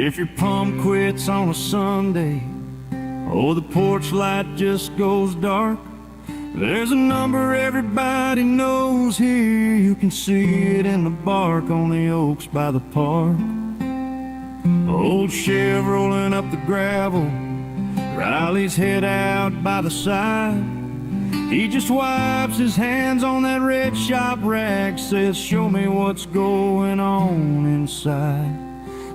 If your pump quits on a Sunday, or the porch light just goes dark, there's a number everybody knows here. You can see it in the bark on the oaks by the park. Old Chev rolling up the gravel, Riley's head out by the side. He just wipes his hands on that red shop rag, says, show me what's going on inside.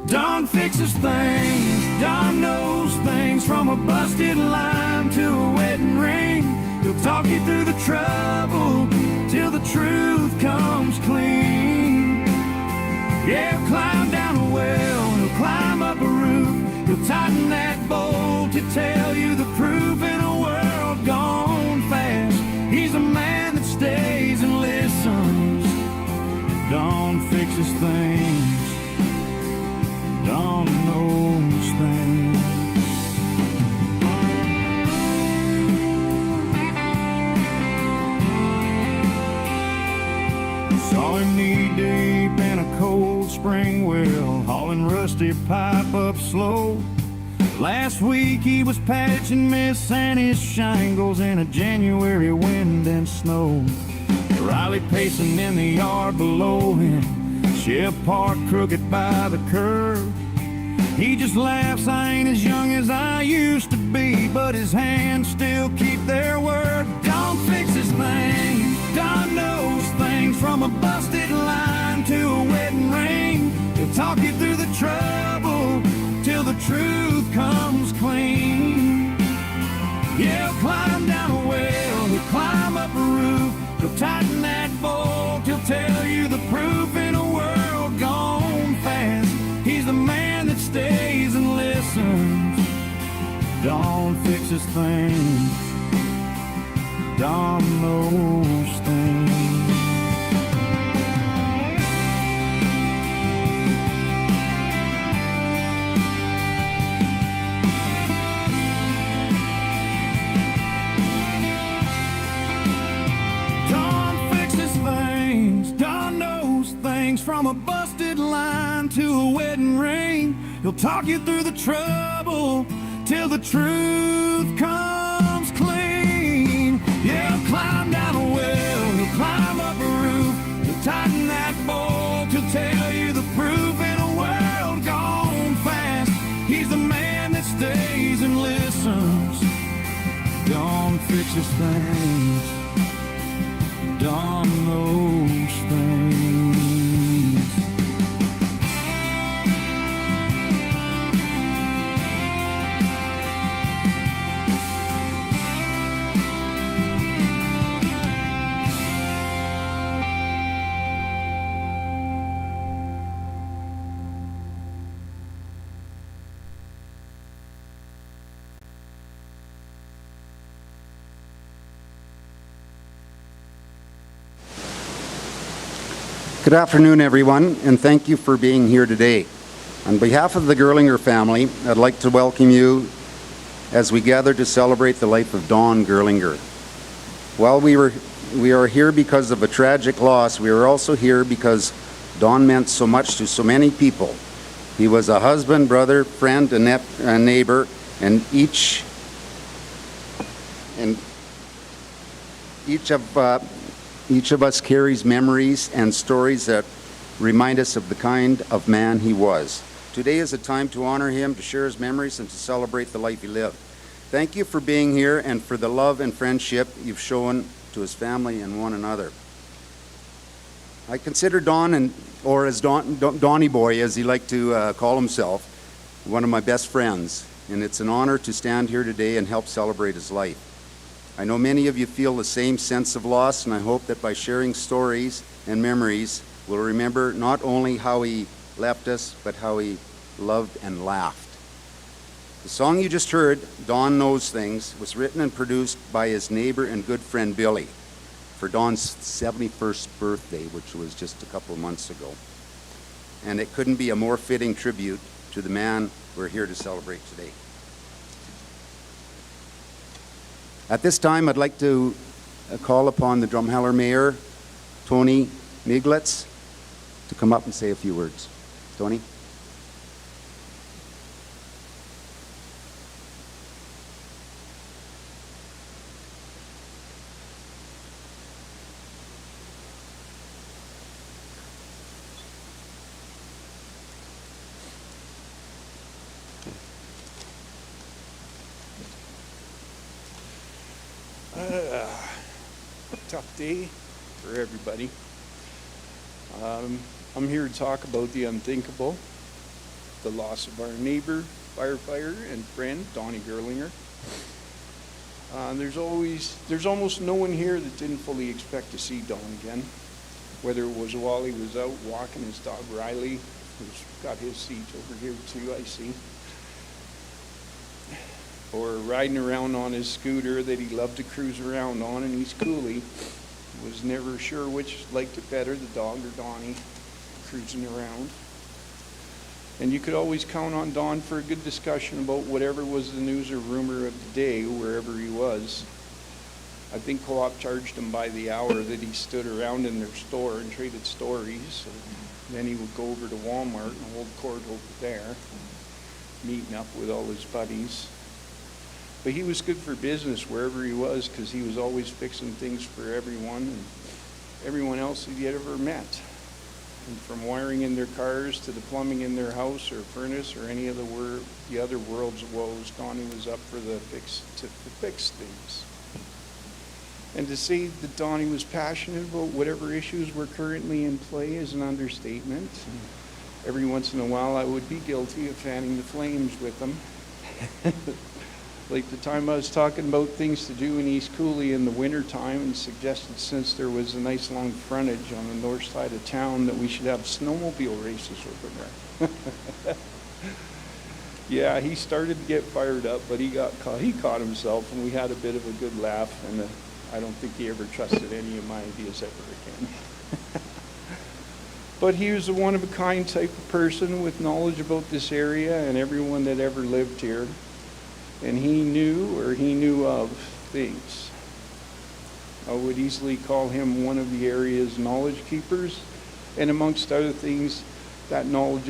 Don fixes things, Don knows things, from a busted line to a wedding ring. He'll talk you through the trouble till the truth comes clean. Yeah, he'll climb down a well, he'll climb up a roof, he'll tighten that bolt to tell you the proof. In a world gone fast, he's a man that stays and listens. Don fixes things, Don knows things. Saw him knee-deep in a cold spring well, hauling rusty pipe up slow. Last week he was patching Miss Annie's shingles in a January wind and snow. Riley pacing in the yard below him, Chev parked crooked by the curb. He just laughs, I ain't as young as I used to be, but his hands still keep their word. Don fixes things, Don knows things, from a busted line to a wedding ring. He'll talk you through the trouble till the truth comes clean. Yeah, he'll climb down a well, he'll climb up a roof, he'll tighten that bolt, he'll tell you the proof. In a world gone fast, he's the man that stays and listens. Don fixes things, Don knows things. From a busted line to a wedding ring, he'll talk you through the trouble till the truth comes clean. Yeah, he'll climb down a well, he'll climb up a roof, he'll tighten that bolt, he'll tell you the proof. In a world gone fast, he's the man that stays and listens. Don fixes things, Don knows things. Good afternoon, everyone, and thank you for being here today. On behalf of the Gerlinger family, I'd like to welcome you as we gather to celebrate the life of Don Gerlinger. While we are here because of a tragic loss, we are also here because Don meant so much to so many people. He was a husband, brother, friend, a neighbor, and each of us carries memories and stories that remind us of the kind of man he was. Today is a time to honor him, to share his memories, and to celebrate the life he lived. Thank you for being here and for the love and friendship you've shown to his family and one another. I consider Don, or as Donnie Boy, as he liked to call himself, one of my best friends, and it's an honor to stand here today and help celebrate his life. I know many of you feel the same sense of loss, and I hope that by sharing stories and memories, we'll remember not only how he left us, but how he loved and laughed. The song you just heard, Don Knows Things, was written and produced by his neighbor and good friend Billy for Don's 71st birthday, which was just a couple of months ago. And it couldn't be a more fitting tribute to the man we're here to celebrate today. At this time, I'd like to call upon the Drumheller Mayor, Tony Miglitz, to come up and say a few words. Tony? tough day for everybody. I'm here to talk about the unthinkable, the loss of our neighbor, firefighter, and friend, Donnie Gerlinger. There's almost no one here that didn't fully expect to see Don again. Whether it was while he was out walking his dog Riley, who's got his seat over here too, I see, or riding around on his scooter that he loved to cruise around on in East Cooley. Was never sure which liked it better, the dog or Donnie, cruising around. And you could always count on Don for a good discussion about whatever was the news or rumor of the day, wherever he was. I think Co-op charged him by the hour that he stood around in their store and traded stories. So then he would go over to Walmart and hold court over there, meeting up with all his buddies. But he was good for business wherever he was, because he was always fixing things for everyone and everyone else that he had ever met. And from wiring in their cars to the plumbing in their house or furnace or any of the other world's woes, Donnie was up for to fix things. And to say that Donnie was passionate about whatever issues were currently in play is an understatement. Every once in a while I would be guilty of fanning the flames with him. Like the time I was talking about things to do in East Cooley in the wintertime and suggested, since there was a nice long frontage on the north side of town, that we should have snowmobile races over there. Yeah, he started to get fired up, but he caught himself, and we had a bit of a good laugh, and I don't think he ever trusted any of my ideas ever again. But he was a one-of-a-kind type of person with knowledge about this area and everyone that ever lived here. And he knew of things. I would easily call him one of the area's knowledge keepers. And amongst other things, that knowledge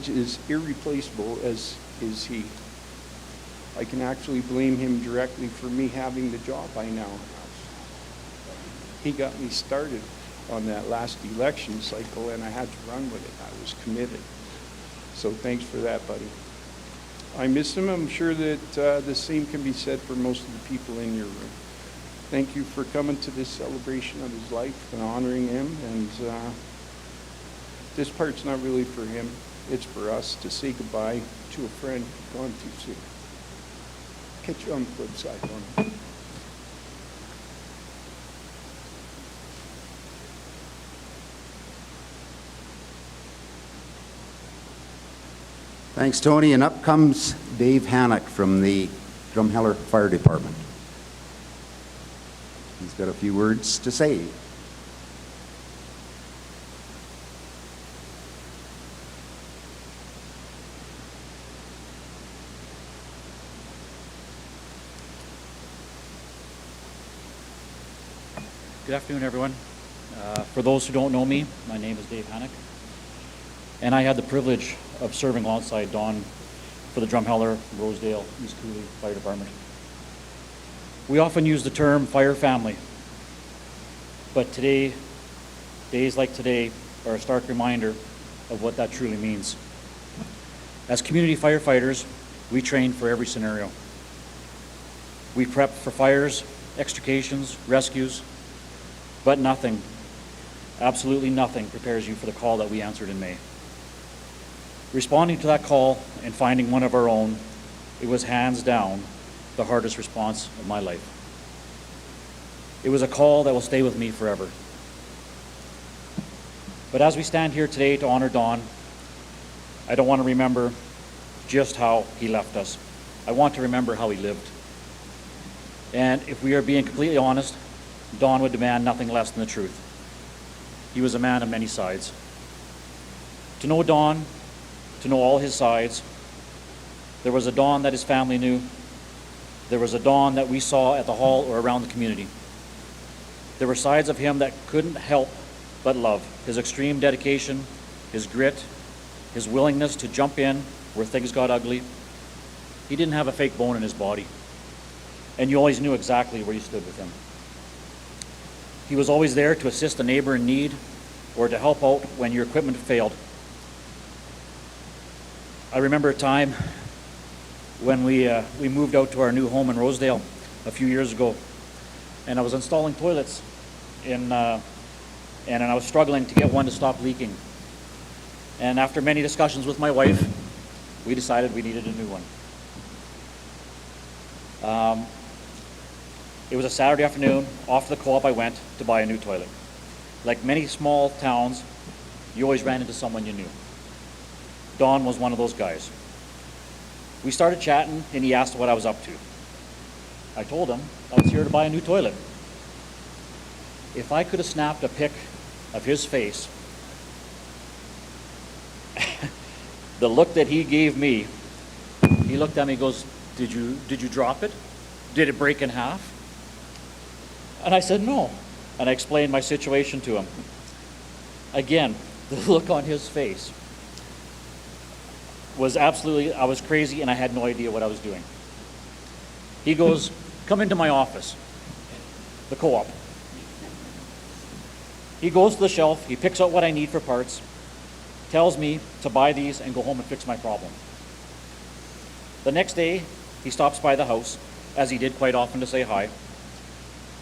is irreplaceable, as is he. I can actually blame him directly for me having the job I now have. He got me started on that last election cycle, and I had to run with it. I was committed. So thanks for that, buddy. I miss him. I'm sure that the same can be said for most of the people in your room. Thank you for coming to this celebration of his life and honoring him. And this part's not really for him. It's for us to say goodbye to a friend gone too soon. Catch you on the flip side, Donnie. Thanks, Tony. And up comes Dave Hannock from the Drumheller Fire Department. He's got a few words to say. Good afternoon, everyone. For those who don't know me, my name is Dave Hannock, and I had the privilege of serving alongside Don for the Drumheller, Rosedale, East Cooley Fire Department. We often use the term fire family, but today, days like today, are a stark reminder of what that truly means. As community firefighters, we train for every scenario. We prep for fires, extrications, rescues, but nothing, absolutely nothing, prepares you for the call that we answered in May. Responding to that call and finding one of our own, it was hands down the hardest response of my life. It was a call that will stay with me forever. But as we stand here today to honor Don, I don't want to remember just how he left us. I want to remember how he lived. And if we are being completely honest, Don would demand nothing less than the truth. He was a man of many sides. To know Don, to know all his sides, there was a Don that his family knew. There was a Don that we saw at the hall or around the community. There were sides of him that couldn't help but love. His extreme dedication, his grit, his willingness to jump in where things got ugly. He didn't have a fake bone in his body. And you always knew exactly where you stood with him. He was always there to assist a neighbor in need or to help out when your equipment failed. I remember a time when we moved out to our new home in Rosedale a few years ago. and I was installing toilets and I was struggling to get one to stop leaking. And after many discussions with my wife, we decided we needed a new one. It was a Saturday afternoon. Off to the co-op I went to buy a new toilet. Like many small towns, you always ran into someone you knew. Don was one of those guys. We started chatting, and he asked what I was up to. I told him I was here to buy a new toilet. If I could have snapped a pic of his face, the look that he gave me, he looked at me and goes, did you drop it? Did it break in half? And I said, no. And I explained my situation to him. Again, the look on his face was absolutely, I was crazy and I had no idea what I was doing. He goes, come into my office, the co-op. He goes to the shelf, he picks out what I need for parts, tells me to buy these and go home and fix my problem. The next day, he stops by the house, as he did quite often, to say hi.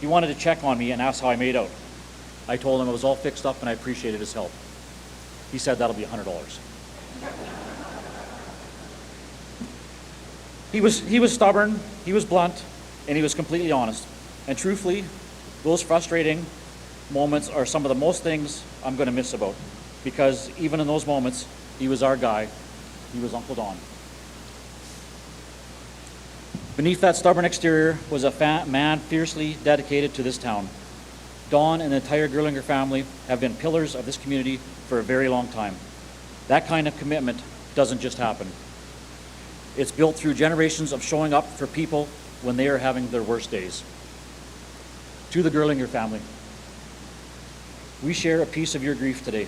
He wanted to check on me and ask how I made out. I told him it was all fixed up and I appreciated his help. He said that'll be $100. He was stubborn, he was blunt, and he was completely honest. And truthfully, those frustrating moments are some of the most things I'm going to miss about, because even in those moments, he was our guy. He was Uncle Don. Beneath that stubborn exterior was a man fiercely dedicated to this town. Don and the entire Gerlinger family have been pillars of this community for a very long time. That kind of commitment doesn't just happen. It's built through generations of showing up for people when they are having their worst days. To the Gerlinger family, we share a piece of your grief today.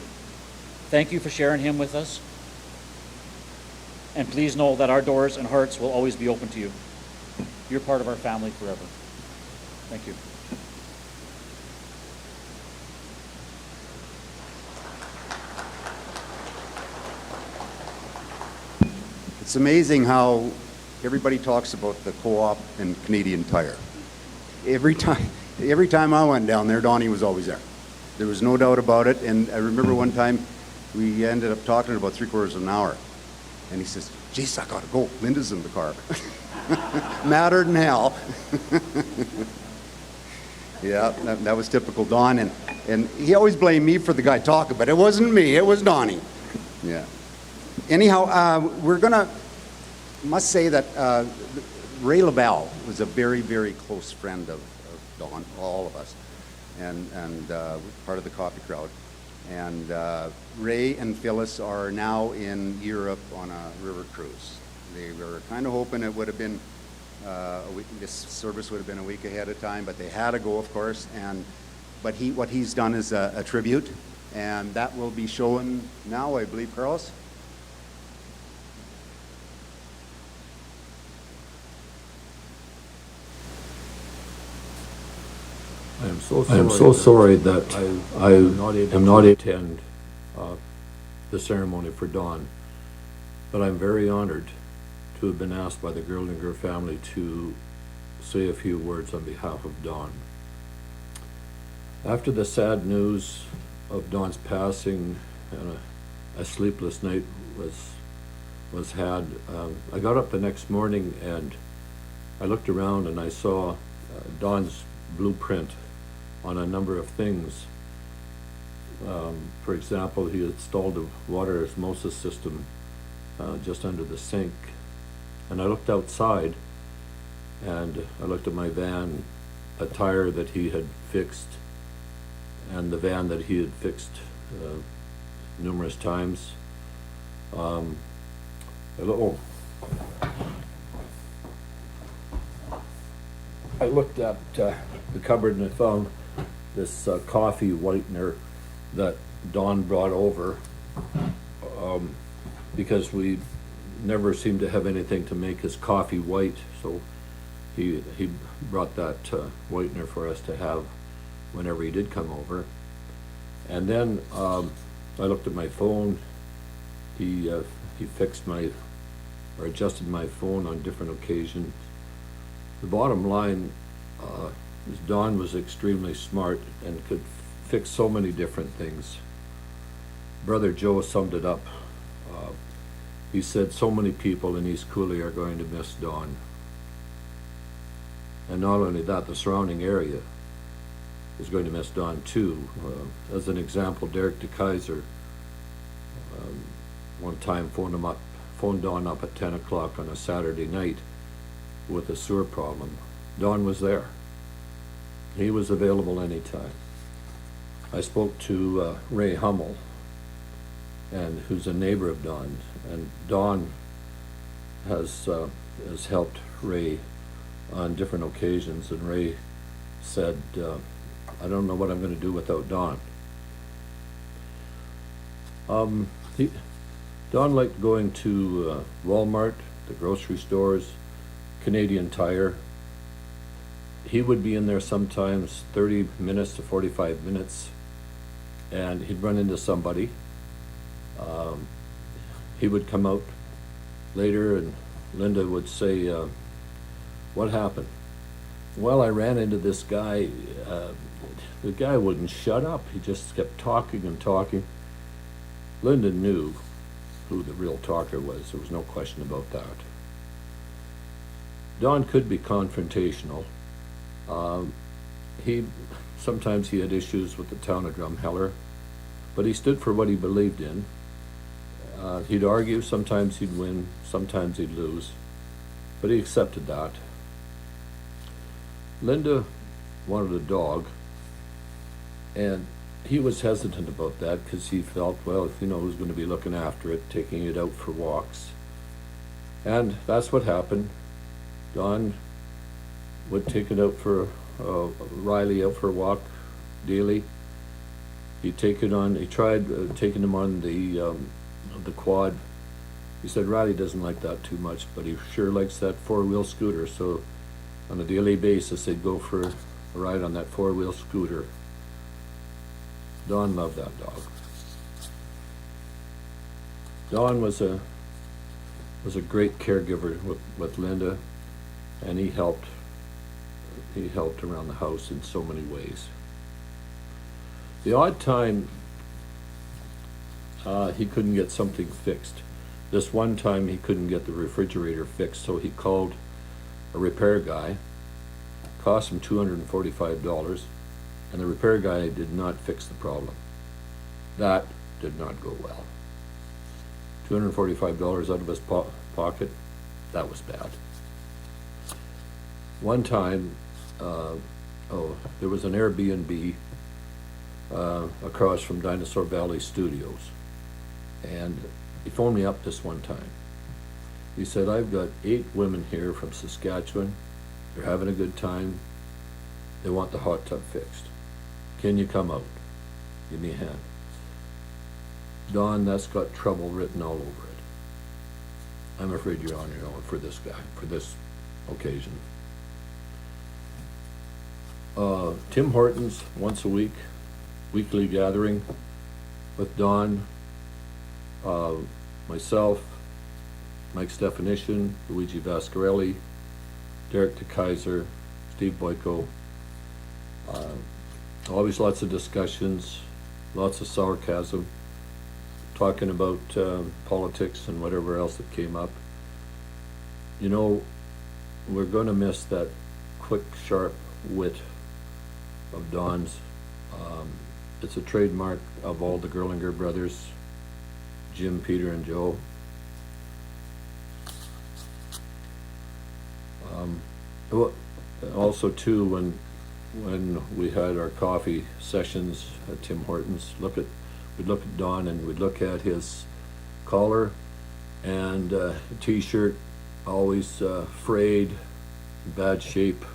Thank you for sharing him with us. And please know that our doors and hearts will always be open to you. You're part of our family forever. Thank you. It's amazing how everybody talks about the co-op and Canadian Tire. Every time I went down there, Donnie was always there. There was no doubt about it. And I remember one time we ended up talking about 3/4 of an hour. And he says, "Jeez, I gotta go. Linda's in the car." Madder than hell. Yeah, that was typical Don. And he always blamed me for the guy talking, but it wasn't me, it was Donnie. Yeah. Anyhow, must say that Ray LaBelle was a very, very close friend of Don, all of us, and part of the coffee crowd. And Ray and Phyllis are now in Europe on a river cruise. They were kind of hoping it would have been this service would have been a week ahead of time, but they had to go, of course. But what he's done is a tribute, and that will be shown now, I believe, Carlos. I am so sorry that I am not able to attend the ceremony for Don, but I'm very honored to have been asked by the Gerlinger family to say a few words on behalf of Don. After the sad news of Don's passing and a sleepless night was had, I got up the next morning and I looked around and I saw Don's blueprint on a number of things. For example, he installed a water osmosis system just under the sink. And I looked outside and I looked at my van, a tire that he had fixed, and the van that he had fixed numerous times. I looked at the cupboard and I found this coffee whitener that Don brought over because we never seemed to have anything to make his coffee white, so he brought that whitener for us to have whenever he did come over. And then I looked at my phone. He fixed or adjusted my phone on different occasions. The bottom line Don was extremely smart and could fix so many different things. Brother Joe summed it up. He said so many people in East Cooley are going to miss Don. And not only that, the surrounding area is going to miss Don too. As an example, Derek DeKaiser one time phoned Don up at 10 o'clock on a Saturday night with a sewer problem. Don was there. He was available anytime. I spoke to Ray Hummel, and who's a neighbor of Don's, and Don has helped Ray on different occasions, and Ray said, I don't know what I'm going to do without Don. Don liked going to Walmart, the grocery stores, Canadian Tire. He would be in there sometimes 30 minutes to 45 minutes, and he'd run into somebody. He would come out later, and Linda would say, what happened? Well, I ran into this guy. The guy wouldn't shut up. He just kept talking and talking. Linda knew who the real talker was. There was no question about that. Don could be confrontational. Sometimes he had issues with the town of Drumheller, but he stood for what he believed in. He'd argue, sometimes he'd win, sometimes he'd lose, but he accepted that. Linda wanted a dog, and he was hesitant about that because he felt, well, who's going to be looking after it, taking it out for walks. And that's what happened. Don would take it out for Riley out for a walk daily. He tried taking him on the quad. He said Riley doesn't like that too much, but he sure likes that four-wheel scooter. So on a daily basis, they'd go for a ride on that four-wheel scooter. Don loved that dog. Don was a great caregiver with Linda, and he helped around the house in so many ways. The odd time he couldn't get something fixed. This one time he couldn't get the refrigerator fixed, so he called a repair guy. Cost him $245, and the repair guy did not fix the problem. That did not go well. $245 out of his pocket, that was bad. One time, there was an Airbnb across from Dinosaur Valley Studios, and he phoned me up this one time. He said, I've got 8 women here from Saskatchewan. They're having a good time. They want the hot tub fixed. Can you come out? Give me a hand. Don, that's got trouble written all over it. I'm afraid you're on your own for this guy, for this occasion. Tim Hortons, once a week, weekly gathering with Don, myself, Mike Stefanishin, Luigi Vascarelli, Derek DeKaiser, Steve Boyko. Always lots of discussions, lots of sarcasm, talking about politics and whatever else that came up. We're going to miss that quick, sharp wit of Don's. It's a trademark of all the Gerlinger brothers, Jim, Peter, and Joe. Also, too, when we had our coffee sessions at Tim Hortons, we'd look at Don and we'd look at his collar and t-shirt, always frayed, bad shape.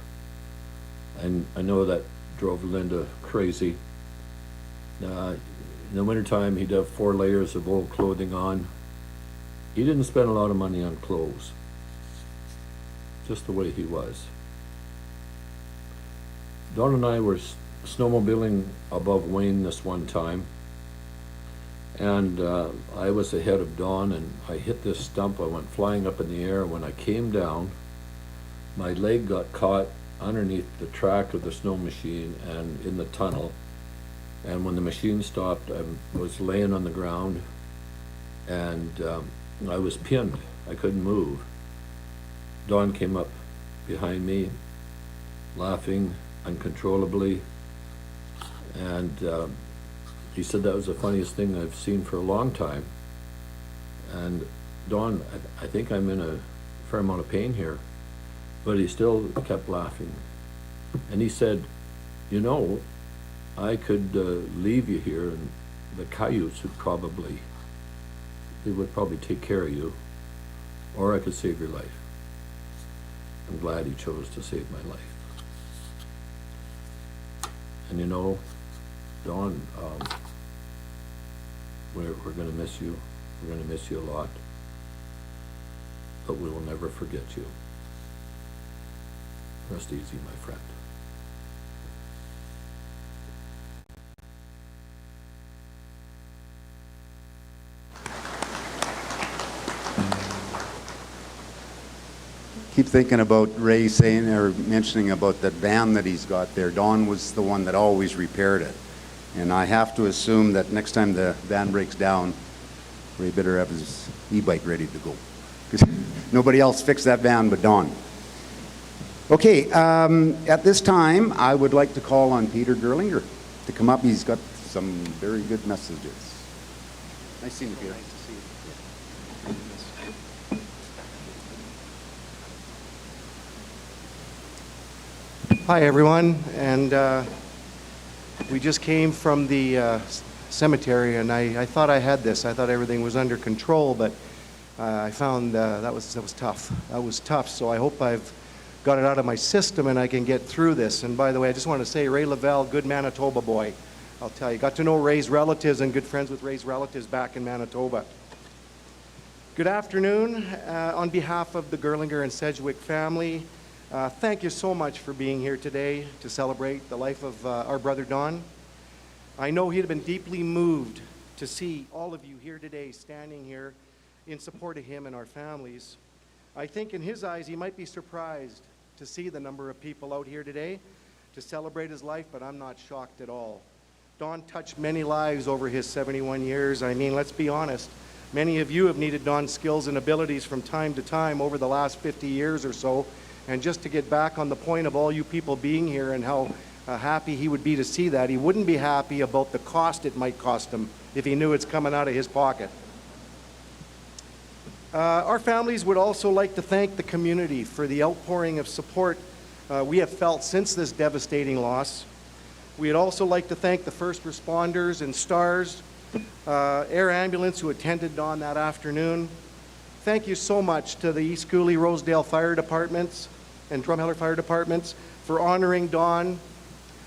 And I know that drove Linda crazy. In the wintertime, he'd have 4 layers of old clothing on. He didn't spend a lot of money on clothes. Just the way he was. Don and I were snowmobiling above Wayne this one time, and I was ahead of Don, and I hit this stump. I went flying up in the air. When I came down, my leg got caught underneath the track of the snow machine and in the tunnel. And when the machine stopped, I was laying on the ground, and I was pinned. I couldn't move. Don came up behind me, laughing uncontrollably, and he said that was the funniest thing I've seen for a long time. And Don, I think I'm in a fair amount of pain here, but he still kept laughing. And he said, you know, I could leave you here, and the coyotes would probably take care of you, or I could save your life. I'm glad he chose to save my life. And you know, Don, we're gonna miss you. We're gonna miss you a lot, but we will never forget you. Rest easy, my friend. Keep thinking about Ray saying or mentioning about that van that he's got there. Don was the one that always repaired it. And I have to assume that next time the van breaks down, Ray better have his e-bike ready to go. Because nobody else fixed that van but Don. Okay, at this time, I would like to call on Peter Gerlinger to come up. He's got some very good messages. Nice seeing you, Peter. Nice to see you. Hi, everyone, and we just came from the cemetery, and I thought I had this. I thought everything was under control, but I found that was tough. That was tough, so I hope I've got it out of my system and I can get through this. And by the way, I just want to say, Ray Lavelle, good Manitoba boy. I'll tell you, got to know Ray's relatives and good friends with Ray's relatives back in Manitoba. Good afternoon. On behalf of the Gerlinger and Sedgwick family, thank you so much for being here today to celebrate the life of our brother Don. I know he'd have been deeply moved to see all of you here today standing here in support of him and our families. I think in his eyes he might be surprised to see the number of people out here today to celebrate his life, but I'm not shocked at all. Don touched many lives over his 71 years. I mean, let's be honest, many of you have needed Don's skills and abilities from time to time over the last 50 years or so. And just to get back on the point of all you people being here and how happy he would be to see that, he wouldn't be happy about the cost it might cost him if he knew it's coming out of his pocket. Our families would also like to thank the community for the outpouring of support we have felt since this devastating loss. We'd also like to thank the first responders and STARS, air ambulance who attended Don that afternoon. Thank you so much to the East Cooley, Rosedale Fire Departments and Drumheller Fire Departments for honoring Don.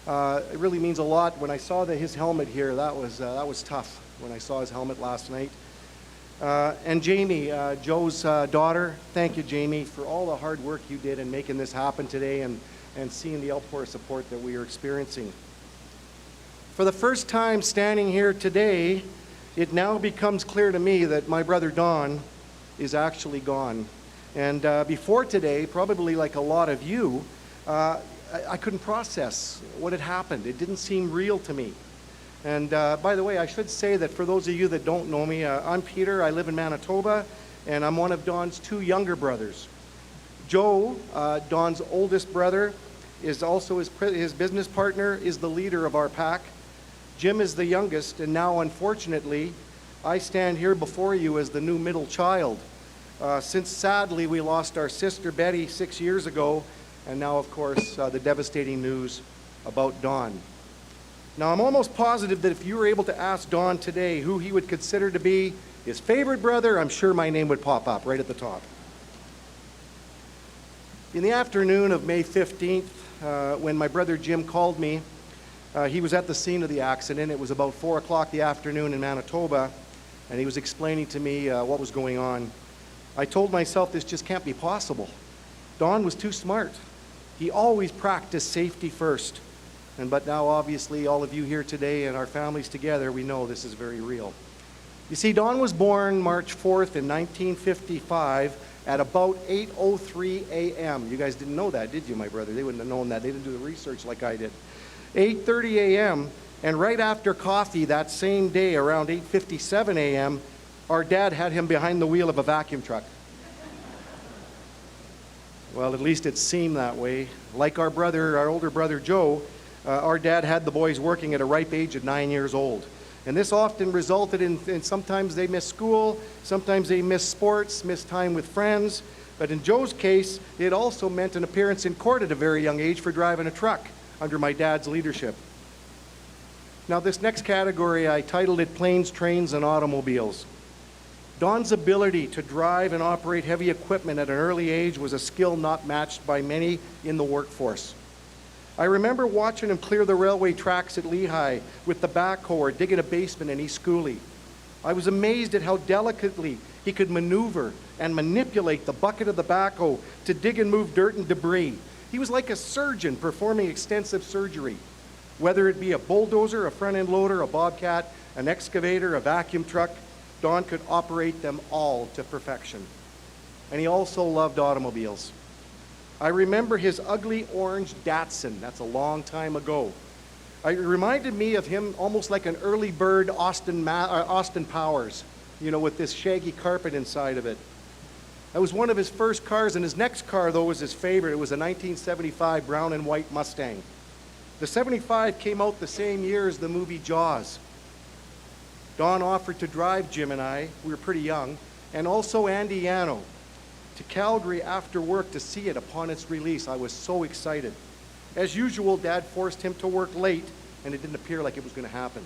It really means a lot. When I saw his helmet here, that was tough when I saw his helmet last night. And Jamie, Joe's daughter, thank you, Jamie, for all the hard work you did in making this happen today and seeing the outpour of support that we are experiencing. For the first time standing here today, it now becomes clear to me that my brother Don is actually gone. And before today, probably like a lot of you, I couldn't process what had happened. It didn't seem real to me. And by the way, I should say that for those of you that don't know me, I'm Peter. I live in Manitoba, and I'm one of Don's two younger brothers. Joe, Don's oldest brother, is also his business partner, is the leader of our pack. Jim is the youngest, and now, unfortunately, I stand here before you as the new middle child. Since sadly we lost our sister Betty 6 years ago, and now, of course, the devastating news about Don. Now, I'm almost positive that if you were able to ask Don today who he would consider to be his favorite brother, I'm sure my name would pop up right at the top. In the afternoon of May 15th, when my brother Jim called me, he was at the scene of the accident. It was about 4 o'clock the afternoon in Manitoba, and he was explaining to me what was going on. I told myself this just can't be possible. Don was too smart. He always practiced safety first. But now, obviously, all of you here today and our families together, we know this is very real. You see, Don was born March 4th in 1955 at about 8:03 a.m. You guys didn't know that, did you, my brother? They wouldn't have known that. They didn't do the research like I did. 8:30 a.m., and right after coffee that same day, around 8:57 a.m., our dad had him behind the wheel of a vacuum truck. Well, at least it seemed that way. Like our older brother Joe, our dad had the boys working at a ripe age of 9 years old. And this often resulted in sometimes they missed school, sometimes they missed sports, missed time with friends. But in Joe's case, it also meant an appearance in court at a very young age for driving a truck under my dad's leadership. Now, this next category, I titled it Planes, Trains, and Automobiles. Don's ability to drive and operate heavy equipment at an early age was a skill not matched by many in the workforce. I remember watching him clear the railway tracks at Lehigh with the backhoe or digging a basement in East Cooley. I was amazed at how delicately he could maneuver and manipulate the bucket of the backhoe to dig and move dirt and debris. He was like a surgeon performing extensive surgery. Whether it be a bulldozer, a front-end loader, a bobcat, an excavator, a vacuum truck, Don could operate them all to perfection. And he also loved automobiles. I remember his ugly orange Datsun. That's a long time ago. It reminded me of him almost like an early bird Austin Powers, with this shaggy carpet inside of it. That was one of his first cars, and his next car, though, was his favorite. It was a 1975 brown and white Mustang. The 75 came out the same year as the movie Jaws. Don offered to drive Jim and I, we were pretty young, and also Andy Yano, to Calgary after work to see it upon its release. I was so excited. As usual, Dad forced him to work late, and it didn't appear like it was going to happen.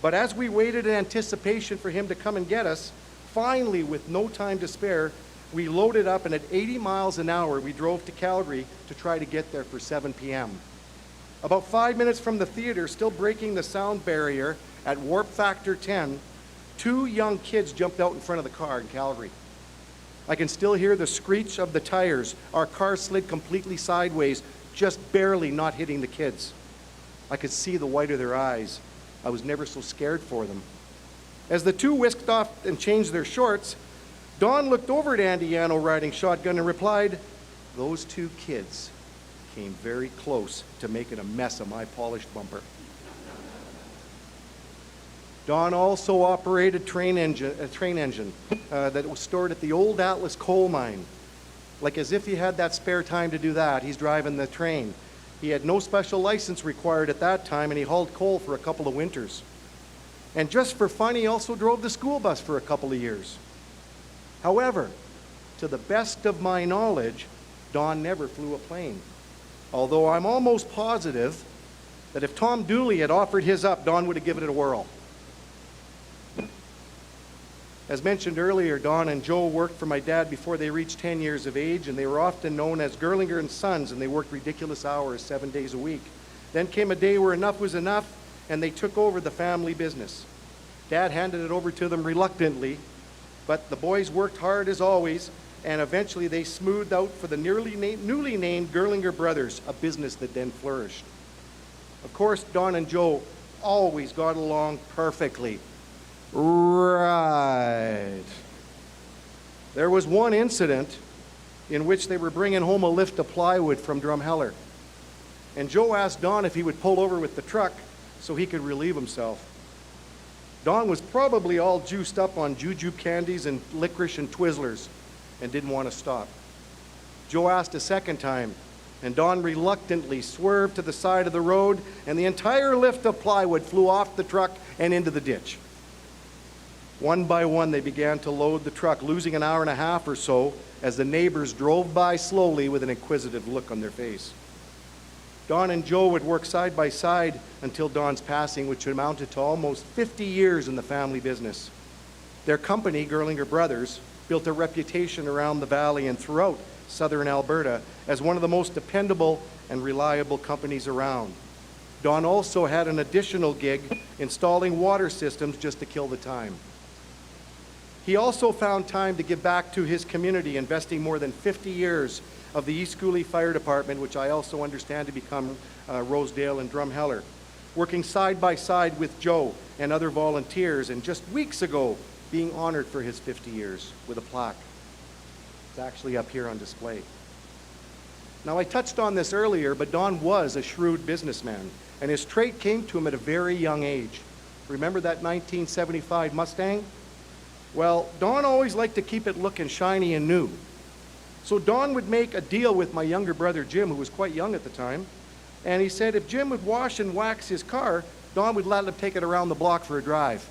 But as we waited in anticipation for him to come and get us, finally, with no time to spare, we loaded up, and at 80 miles an hour, we drove to Calgary to try to get there for 7 p.m. About 5 minutes from the theater, still breaking the sound barrier at warp factor 10, 2 young kids jumped out in front of the car in Calgary. I can still hear the screech of the tires. Our car slid completely sideways, just barely not hitting the kids. I could see the white of their eyes. I was never so scared for them. As the 2 whisked off and changed their shorts, Don looked over at Andy Yano riding shotgun and replied, "Those 2 kids came very close to making a mess of my polished bumper." Don also operated a train engine that was stored at the old Atlas coal mine. Like as if he had that spare time to do that, he's driving the train. He had no special license required at that time, and he hauled coal for a couple of winters. And just for fun, he also drove the school bus for a couple of years. However, to the best of my knowledge, Don never flew a plane. Although I'm almost positive that if Tom Dooley had offered his up, Don would have given it a whirl. As mentioned earlier, Don and Joe worked for my dad before they reached 10 years of age, and they were often known as Gerlinger and Sons, and they worked ridiculous hours, 7 days a week. Then came a day where enough was enough, and they took over the family business. Dad handed it over to them reluctantly, but the boys worked hard as always, and eventually they smoothed out for the newly named Gerlinger Brothers, a business that then flourished. Of course, Don and Joe always got along perfectly. Right. There was one incident in which they were bringing home a lift of plywood from Drumheller, and Joe asked Don if he would pull over with the truck so he could relieve himself. Don was probably all juiced up on jujube candies and licorice and Twizzlers and didn't want to stop. Joe asked a second time, and Don reluctantly swerved to the side of the road, and the entire lift of plywood flew off the truck and into the ditch. One by one, they began to load the truck, losing an hour and a half or so as the neighbors drove by slowly with an inquisitive look on their face. Don and Joe would work side by side until Don's passing, which amounted to almost 50 years in the family business. Their company, Gerlinger Brothers, built a reputation around the valley and throughout southern Alberta as one of the most dependable and reliable companies around. Don also had an additional gig installing water systems just to kill the time. He also found time to give back to his community, investing more than 50 years of the East Cooley Fire Department, which I also understand to become Rosedale and Drumheller, working side by side with Joe and other volunteers, and just weeks ago being honored for his 50 years with a plaque. It's actually up here on display. Now, I touched on this earlier, but Don was a shrewd businessman, and his trait came to him at a very young age. Remember that 1975 Mustang? Well, Don always liked to keep it looking shiny and new. So Don would make a deal with my younger brother Jim, who was quite young at the time, and he said if Jim would wash and wax his car, Don would let him take it around the block for a drive.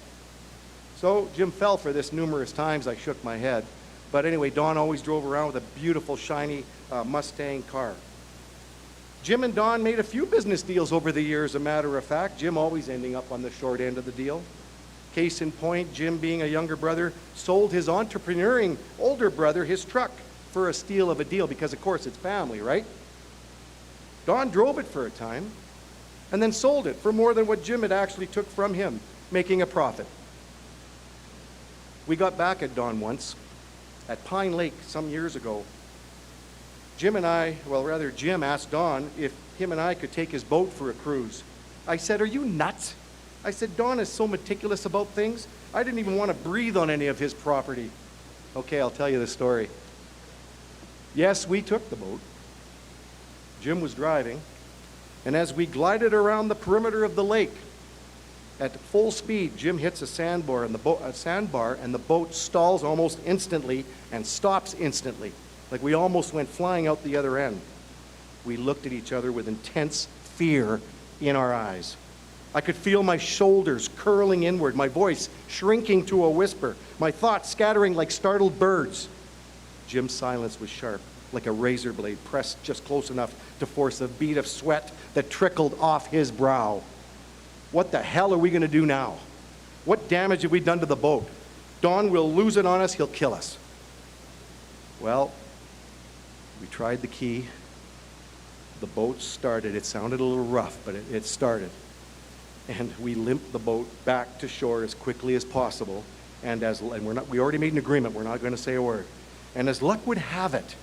So Jim fell for this numerous times. I shook my head. But anyway, Don always drove around with a beautiful, shiny Mustang car. Jim and Don made a few business deals over the years, a matter of fact. Jim always ending up on the short end of the deal. Case in point, Jim, being a younger brother, sold his entrepreneuring older brother his truck for a steal of a deal because, of course, it's family, right? Don drove it for a time and then sold it for more than what Jim had actually took from him, making a profit. We got back at Don once at Pine Lake some years ago. Jim asked Don if him and I could take his boat for a cruise. I said, "Are you nuts?" I said, "Don is so meticulous about things, I didn't even want to breathe on any of his property." Okay, I'll tell you the story. Yes, we took the boat. Jim was driving, and as we glided around the perimeter of the lake, at full speed, Jim hits a sandbar, and the boat stalls almost instantly and stops instantly. Like we almost went flying out the other end. We looked at each other with intense fear in our eyes. I could feel my shoulders curling inward, my voice shrinking to a whisper, my thoughts scattering like startled birds. Jim's silence was sharp, like a razor blade pressed just close enough to force a bead of sweat that trickled off his brow. What the hell are we going to do now? What damage have we done to the boat? Don will lose it on us, he'll kill us. Well, we tried the key. The boat started. It sounded a little rough, but it started. And we limped the boat back to shore as quickly as possible. And we already made an agreement. We're not going to say a word. And as luck would have it,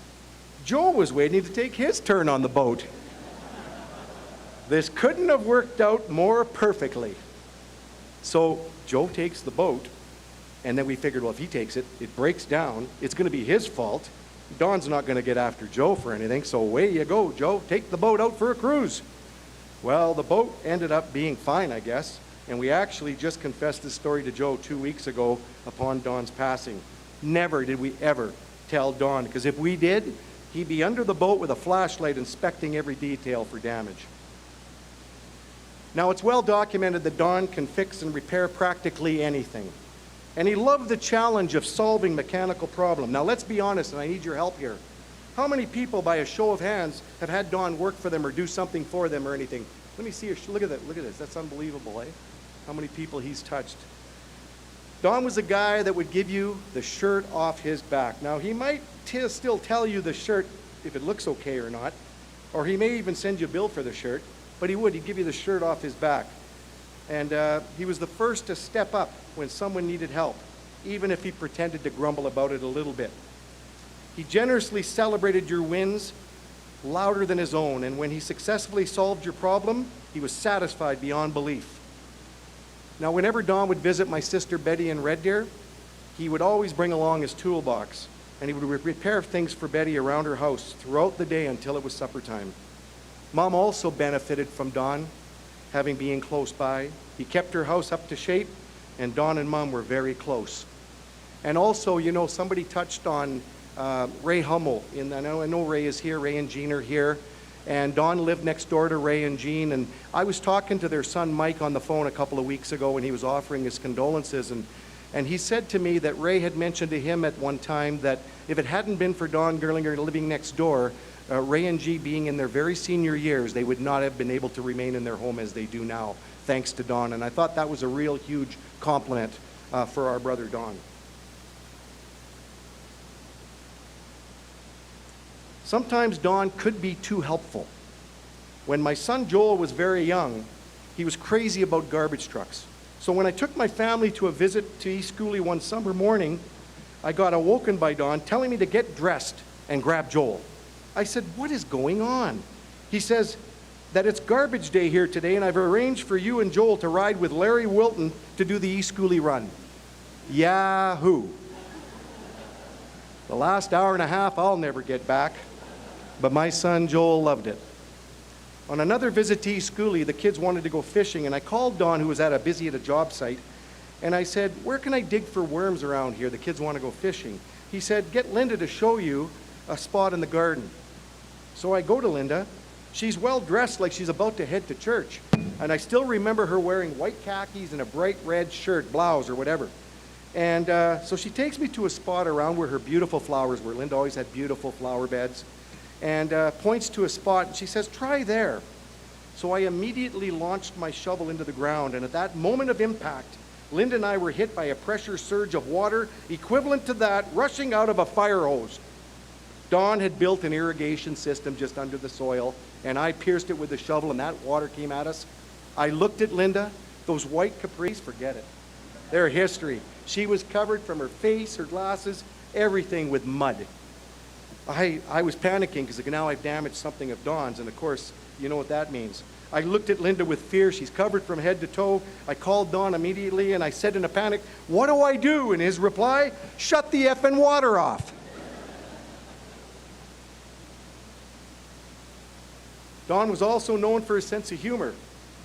Joe was waiting to take his turn on the boat. This couldn't have worked out more perfectly. So Joe takes the boat, and then we figured, well, if he takes it, it breaks down. It's going to be his fault. Don's not going to get after Joe for anything, so away you go, Joe. Take the boat out for a cruise. Well, the boat ended up being fine, I guess, and we actually just confessed this story to Joe 2 weeks ago upon Don's passing. Never did we ever tell Don, because if we did, he'd be under the boat with a flashlight inspecting every detail for damage. Now, it's well documented that Don can fix and repair practically anything. And he loved the challenge of solving mechanical problems. Now, let's be honest, and I need your help here. How many people, by a show of hands, have had Don work for them or do something for them or anything? Let me see. Look at that. Look at this. That's unbelievable, eh? How many people he's touched. Don was a guy that would give you the shirt off his back. Now, he might still tell you the shirt if it looks okay or not, or he may even send you a bill for the shirt, but he'd give you the shirt off his back. And he was the first to step up when someone needed help, even if he pretended to grumble about it a little bit. He generously celebrated your wins louder than his own, and when he successfully solved your problem, he was satisfied beyond belief. Now, whenever Don would visit my sister Betty in Red Deer, he would always bring along his toolbox, and he would repair things for Betty around her house throughout the day until it was supper time. Mom also benefited from Don having being close by. He kept her house up to shape, and Don and Mom were very close. And also, you know, somebody touched on Ray Hummel. I know Ray is here, Ray and Jean are here, and Don lived next door to Ray and Jean, and I was talking to their son Mike on the phone a couple of weeks ago, and he was offering his condolences, and he said to me that Ray had mentioned to him at one time that if it hadn't been for Don Gerlinger living next door, Ray and G being in their very senior years, they would not have been able to remain in their home as they do now, thanks to Don. And I thought that was a real huge compliment for our brother Don. Sometimes Don could be too helpful. When my son Joel was very young, he was crazy about garbage trucks. So when I took my family to a visit to East Cooley one summer morning, I got awoken by Don telling me to get dressed and grab Joel. I said, "What is going on?" He says that it's garbage day here today, and I've arranged for you and Joel to ride with Larry Wilton to do the East Cooley run. Yahoo! The last hour and a half I'll never get back, but my son Joel loved it. On another visit to East Cooley, the kids wanted to go fishing, and I called Don, who was busy at a job site, and I said, "Where can I dig for worms around here? The kids want to go fishing." He said, "Get Linda to show you a spot in the garden." So I go to Linda. She's well dressed like she's about to head to church, and I still remember her wearing white khakis and a bright red shirt, blouse or whatever. And so she takes me to a spot around where her beautiful flowers were. Linda always had beautiful flower beds. And points to a spot, and she says, "Try there." So I immediately launched my shovel into the ground, and at that moment of impact, Linda and I were hit by a pressure surge of water equivalent to that rushing out of a fire hose. Don had built an irrigation system just under the soil, and I pierced it with the shovel, and that water came at us. I looked at Linda. Those white capris, forget it. They're history. She was covered from her face, her glasses, everything with mud. I was panicking because now I've damaged something of Don's, and of course, you know what that means. I looked at Linda with fear. She's covered from head to toe. I called Don immediately, and I said in a panic, "What do I do?" And his reply, "Shut the effing water off." Don was also known for his sense of humor.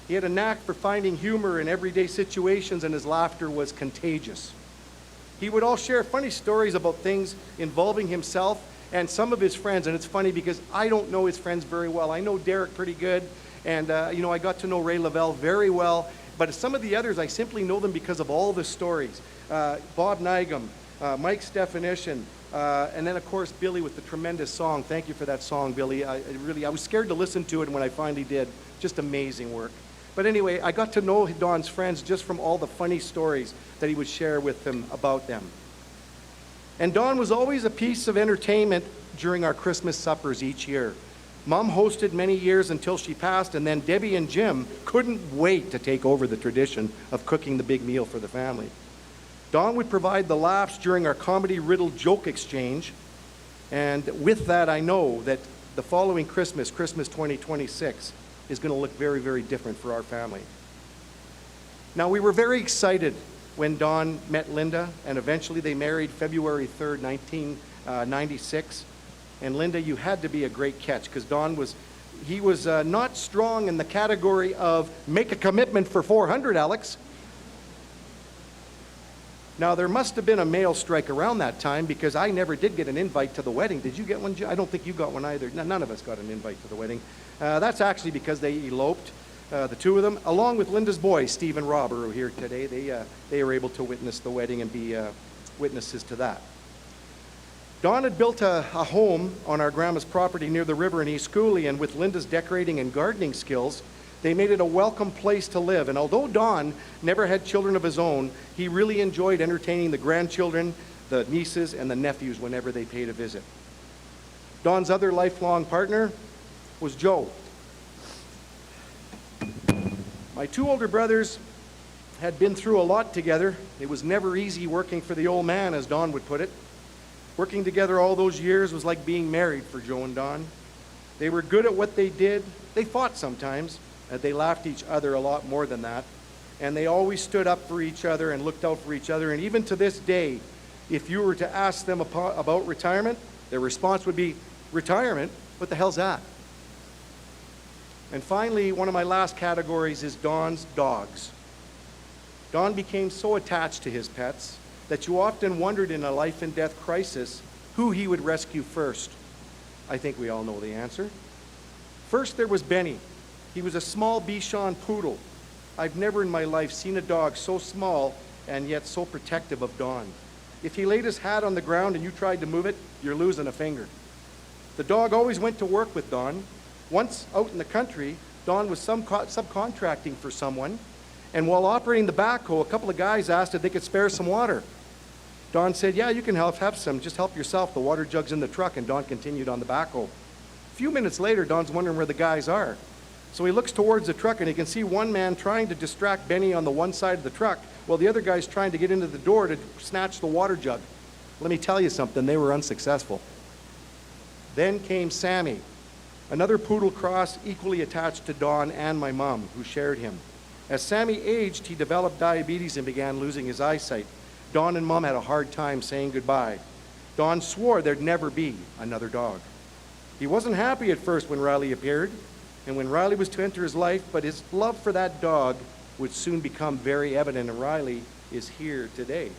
He had a knack for finding humor in everyday situations, and his laughter was contagious. He would all share funny stories about things involving himself and some of his friends, and it's funny because I don't know his friends very well. I know Derek pretty good, and I got to know Ray Lavelle very well, but some of the others, I simply know them because of all the stories. Bob Nigam, Mike Stefanishin, and then of course Billy with the tremendous song. Thank you for that song, Billy. I was scared to listen to it when I finally did. Just amazing work. But anyway, I got to know Don's friends just from all the funny stories that he would share with them about them. And Don was always a piece of entertainment during our Christmas suppers each year. Mom hosted many years until she passed, and then Debbie and Jim couldn't wait to take over the tradition of cooking the big meal for the family. Don would provide the laughs during our comedy-riddled joke exchange, and with that I know that the following Christmas, Christmas 2026, is going to look very, very different for our family. Now, we were very excited when Don met Linda, and eventually they married February 3rd, 1996. And Linda, you had to be a great catch, because Don was not strong in the category of make a commitment for 400, Alex. Now, there must have been a male strike around that time, because I never did get an invite to the wedding. Did you get one? I don't think you got one either. None of us got an invite to the wedding. That's actually because they eloped, the two of them, along with Linda's boys, Steve and Rob, who are here today. They were able to witness the wedding and be witnesses to that. Don had built a home on our grandma's property near the river in East Cooley, and with Linda's decorating and gardening skills, they made it a welcome place to live. And although Don never had children of his own, he really enjoyed entertaining the grandchildren, the nieces, and the nephews whenever they paid a visit. Don's other lifelong partner was Joe. My two older brothers had been through a lot together. It was never easy working for the old man, as Don would put it. Working together all those years was like being married for Joe and Don. They were good at what they did. They fought sometimes. They laughed at each other a lot more than that. And they always stood up for each other and looked out for each other. And even to this day, if you were to ask them about retirement, their response would be, "Retirement? What the hell's that?" And finally, one of my last categories is Don's dogs. Don became so attached to his pets that you often wondered in a life and death crisis who he would rescue first. I think we all know the answer. First, there was Benny. He was a small Bichon poodle. I've never in my life seen a dog so small and yet so protective of Don. If he laid his hat on the ground and you tried to move it, you're losing a finger. The dog always went to work with Don. Once out in the country, Don was subcontracting for someone, and while operating the backhoe, a couple of guys asked if they could spare some water. Don said, "Yeah, you can have some, just help yourself. The water jug's in the truck," and Don continued on the backhoe. A few minutes later, Don's wondering where the guys are. So he looks towards the truck, and he can see one man trying to distract Benny on the one side of the truck, while the other guy's trying to get into the door to snatch the water jug. Let me tell you something, they were unsuccessful. Then came Sammy, another poodle cross equally attached to Don and my mom, who shared him. As Sammy aged, he developed diabetes and began losing his eyesight. Don and Mom had a hard time saying goodbye. Don swore there'd never be another dog. He wasn't happy at first when Riley appeared and when Riley was to enter his life, but his love for that dog would soon become very evident, and Riley is here today.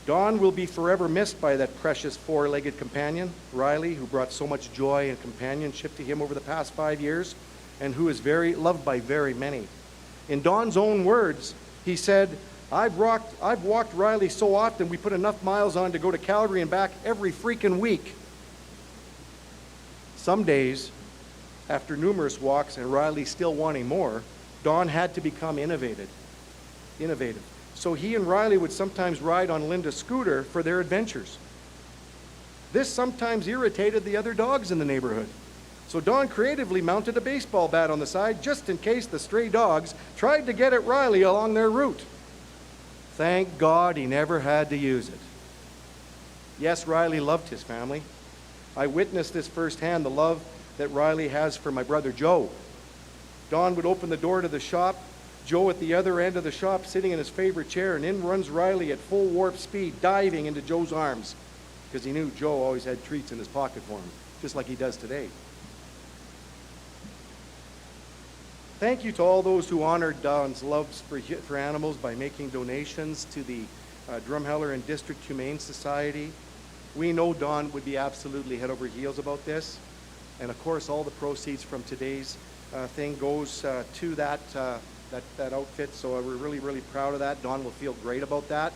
Don will be forever missed by that precious four-legged companion, Riley, who brought so much joy and companionship to him over the past 5 years, and who is very loved by very many. In Don's own words, he said, I've walked Riley so often we put enough miles on to go to Calgary and back every freaking week. Some days, after numerous walks and Riley still wanting more, Don had to become innovative. So he and Riley would sometimes ride on Linda's scooter for their adventures. This sometimes irritated the other dogs in the neighborhood. So Don creatively mounted a baseball bat on the side just in case the stray dogs tried to get at Riley along their route. Thank God he never had to use it. Yes, Riley loved his family. I witnessed this firsthand, the love that Riley has for my brother Joe. Don would open the door to the shop, Joe at the other end of the shop sitting in his favorite chair, and in runs Riley at full warp speed, diving into Joe's arms, because he knew Joe always had treats in his pocket for him, just like he does today. Thank you to all those who honored Don's loves for animals by making donations to the Drumheller and District Humane Society. We know Don would be absolutely head over heels about this. And of course, all the proceeds from today's thing goes to that outfit. So we're really, really proud of that. Don will feel great about that.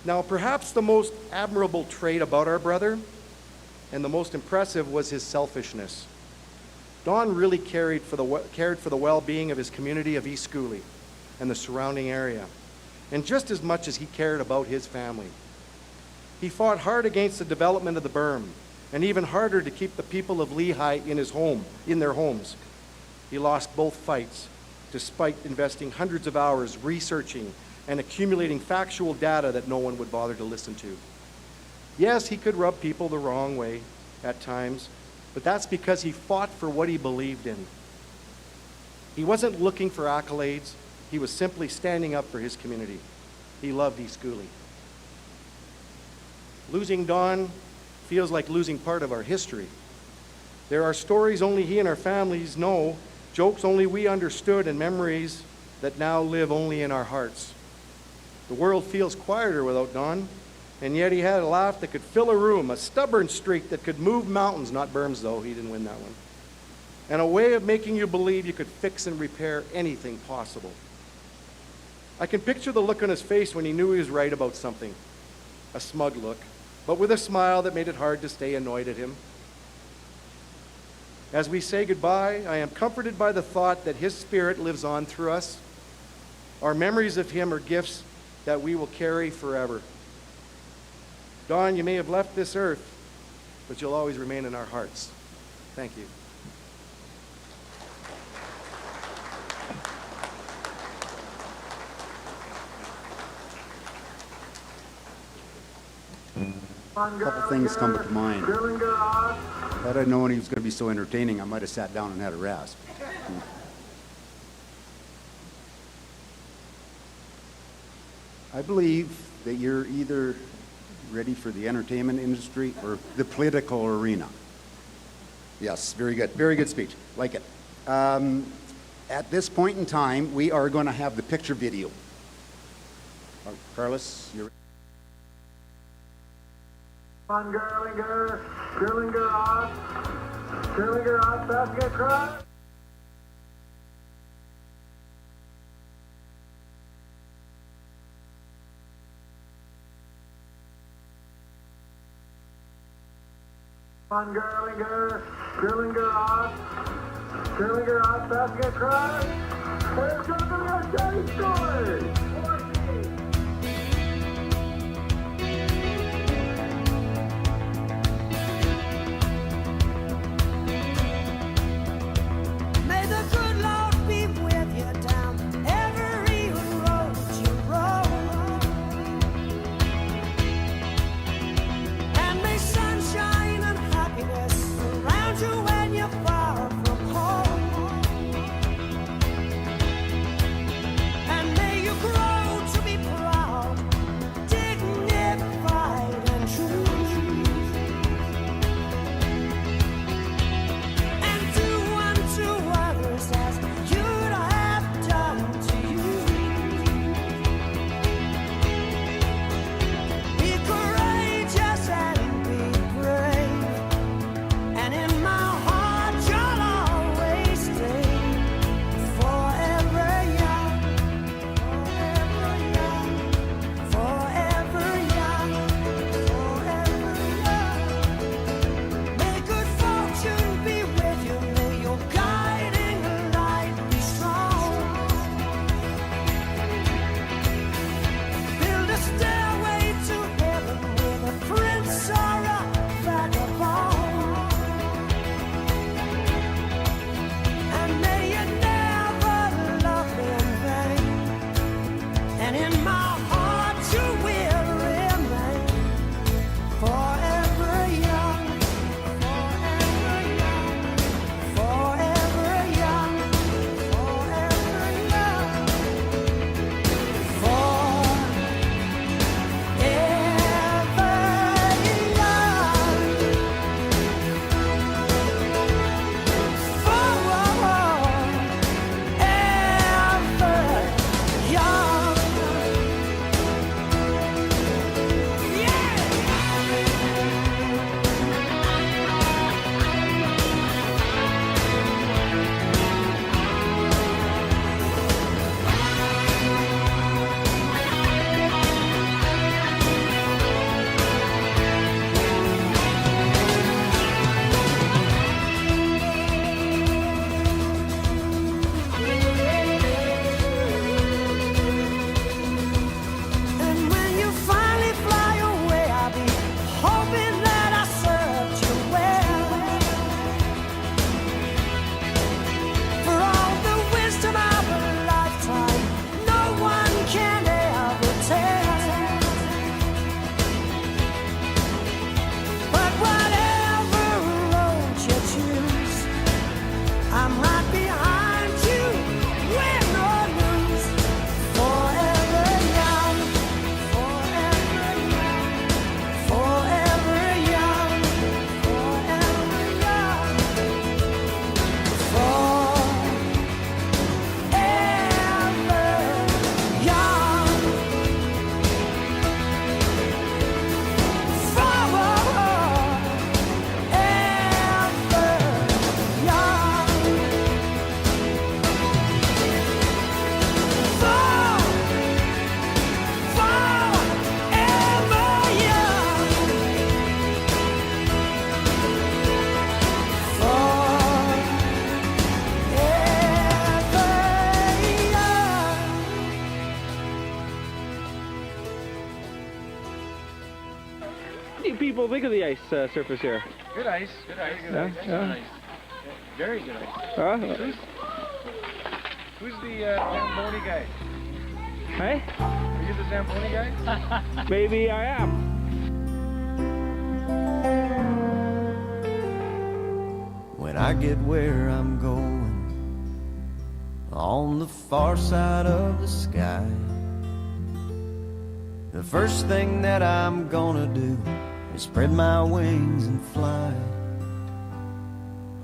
Now, perhaps the most admirable trait about our brother and the most impressive was his selfishness. Don really cared for the well-being of his community of East Cooley and the surrounding area, and just as much as he cared about his family. He fought hard against the development of the berm, and even harder to keep the people of Lehigh in their homes. He lost both fights, despite investing hundreds of hours researching and accumulating factual data that no one would bother to listen to. Yes, he could rub people the wrong way at times, but that's because he fought for what he believed in. He wasn't looking for accolades. He was simply standing up for his community. He loved East Cooley. Losing Don feels like losing part of our history. There are stories only he and our families know, jokes only we understood, and memories that now live only in our hearts. The world feels quieter without Don, and yet he had a laugh that could fill a room, a stubborn streak that could move mountains, not berms though, he didn't win that one, and a way of making you believe you could fix and repair anything possible. I can picture the look on his face when he knew he was right about something, a smug look, but with a smile that made it hard to stay annoyed at him. As we say goodbye, I am comforted by the thought that his spirit lives on through us. Our memories of him are gifts that we will carry forever. Don, you may have left this earth, but you'll always remain in our hearts. Thank you. A couple things come to mind. Had I known he was going to be so entertaining, I might have sat down and had a rasp. I believe that you're either ready for the entertainment industry or the political arena. Yes, very good. Very good speech. Like it. At this point in time, we are going to have the picture video. Carlos, you're... On Gerlinger, Gerlinger out, basket across. On Gerlinger out, basket across. There's going to be a Jenny story. May the good Lord be with you down every road you roll. And may sunshine and happiness surround you when you're far from home. And may you grow do you people think of the ice surface here? Good ice, good ice, good ice. Yeah. Nice. Very good ice. Who's the Zamboni guy? Hey? Are you the Zamboni guy? Maybe I am. When I get where I'm going, on the far side of the sky, the first thing that I'm gonna do is spread my wings and fly.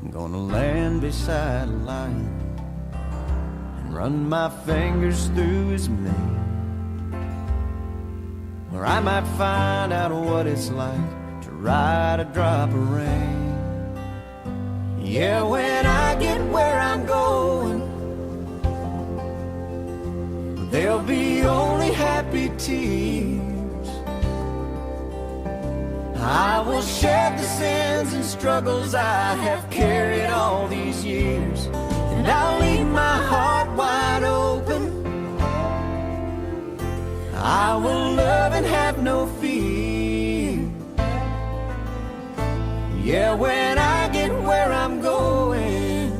I'm gonna land beside a lion and run my fingers through his mane, where I might find out what it's like to ride a drop of rain. Yeah, when I get where I'm going, there'll be only happy tears. I will shed the sins and struggles I have carried all these years, and I'll leave my heart wide open. I will love and have no fear. Yeah, when I get where I'm going,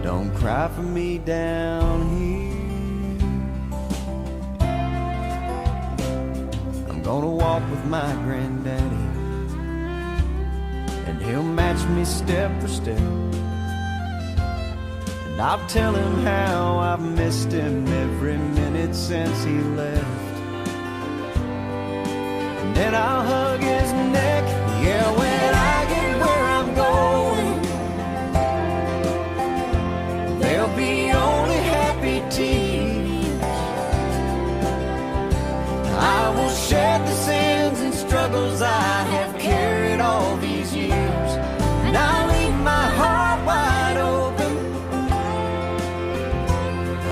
don't cry for me down here. I'm gonna walk with my granddaddy, and he'll match me step for step. And I'll tell him how I've missed him every minute since he left. And then I'll hug his neck. Yeah, when I get where I'm going, there'll be only happy tears. I will shed the sins and struggles I have carried all these years, and I'll leave my heart wide open.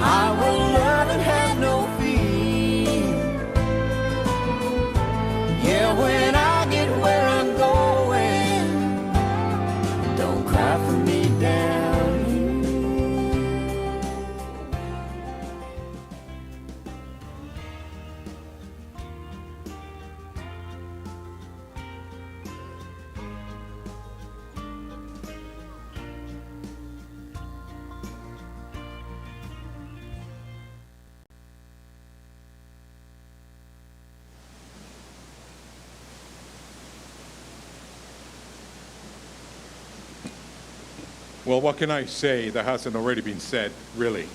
I will love and have no fear. Yeah, when I get where I'm going, don't cry for me down here. Well, what can I say that hasn't already been said, really?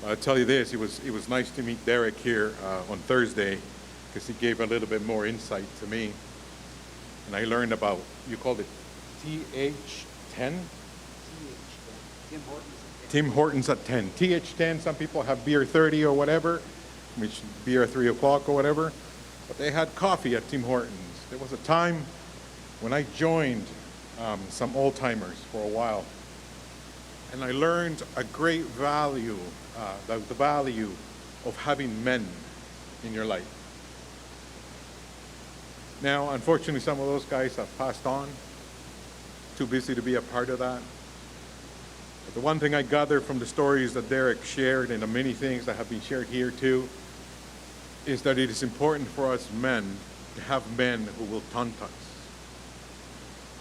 I'll tell you this, it was nice to meet Derek here on Thursday, because he gave a little bit more insight to me. And I learned about, you called it TH10? Tim Hortons at 10. TH10, some people have beer 30 or whatever, which beer 3 o'clock or whatever, but they had coffee at Tim Hortons. There was a time when I joined some old-timers for a while, and I learned a great value, the value of having men in your life. Now, unfortunately, some of those guys have passed on, too busy to be a part of that. But the one thing I gathered from the stories that Derek shared, and the many things that have been shared here too, is that it is important for us men to have men who will taunt us,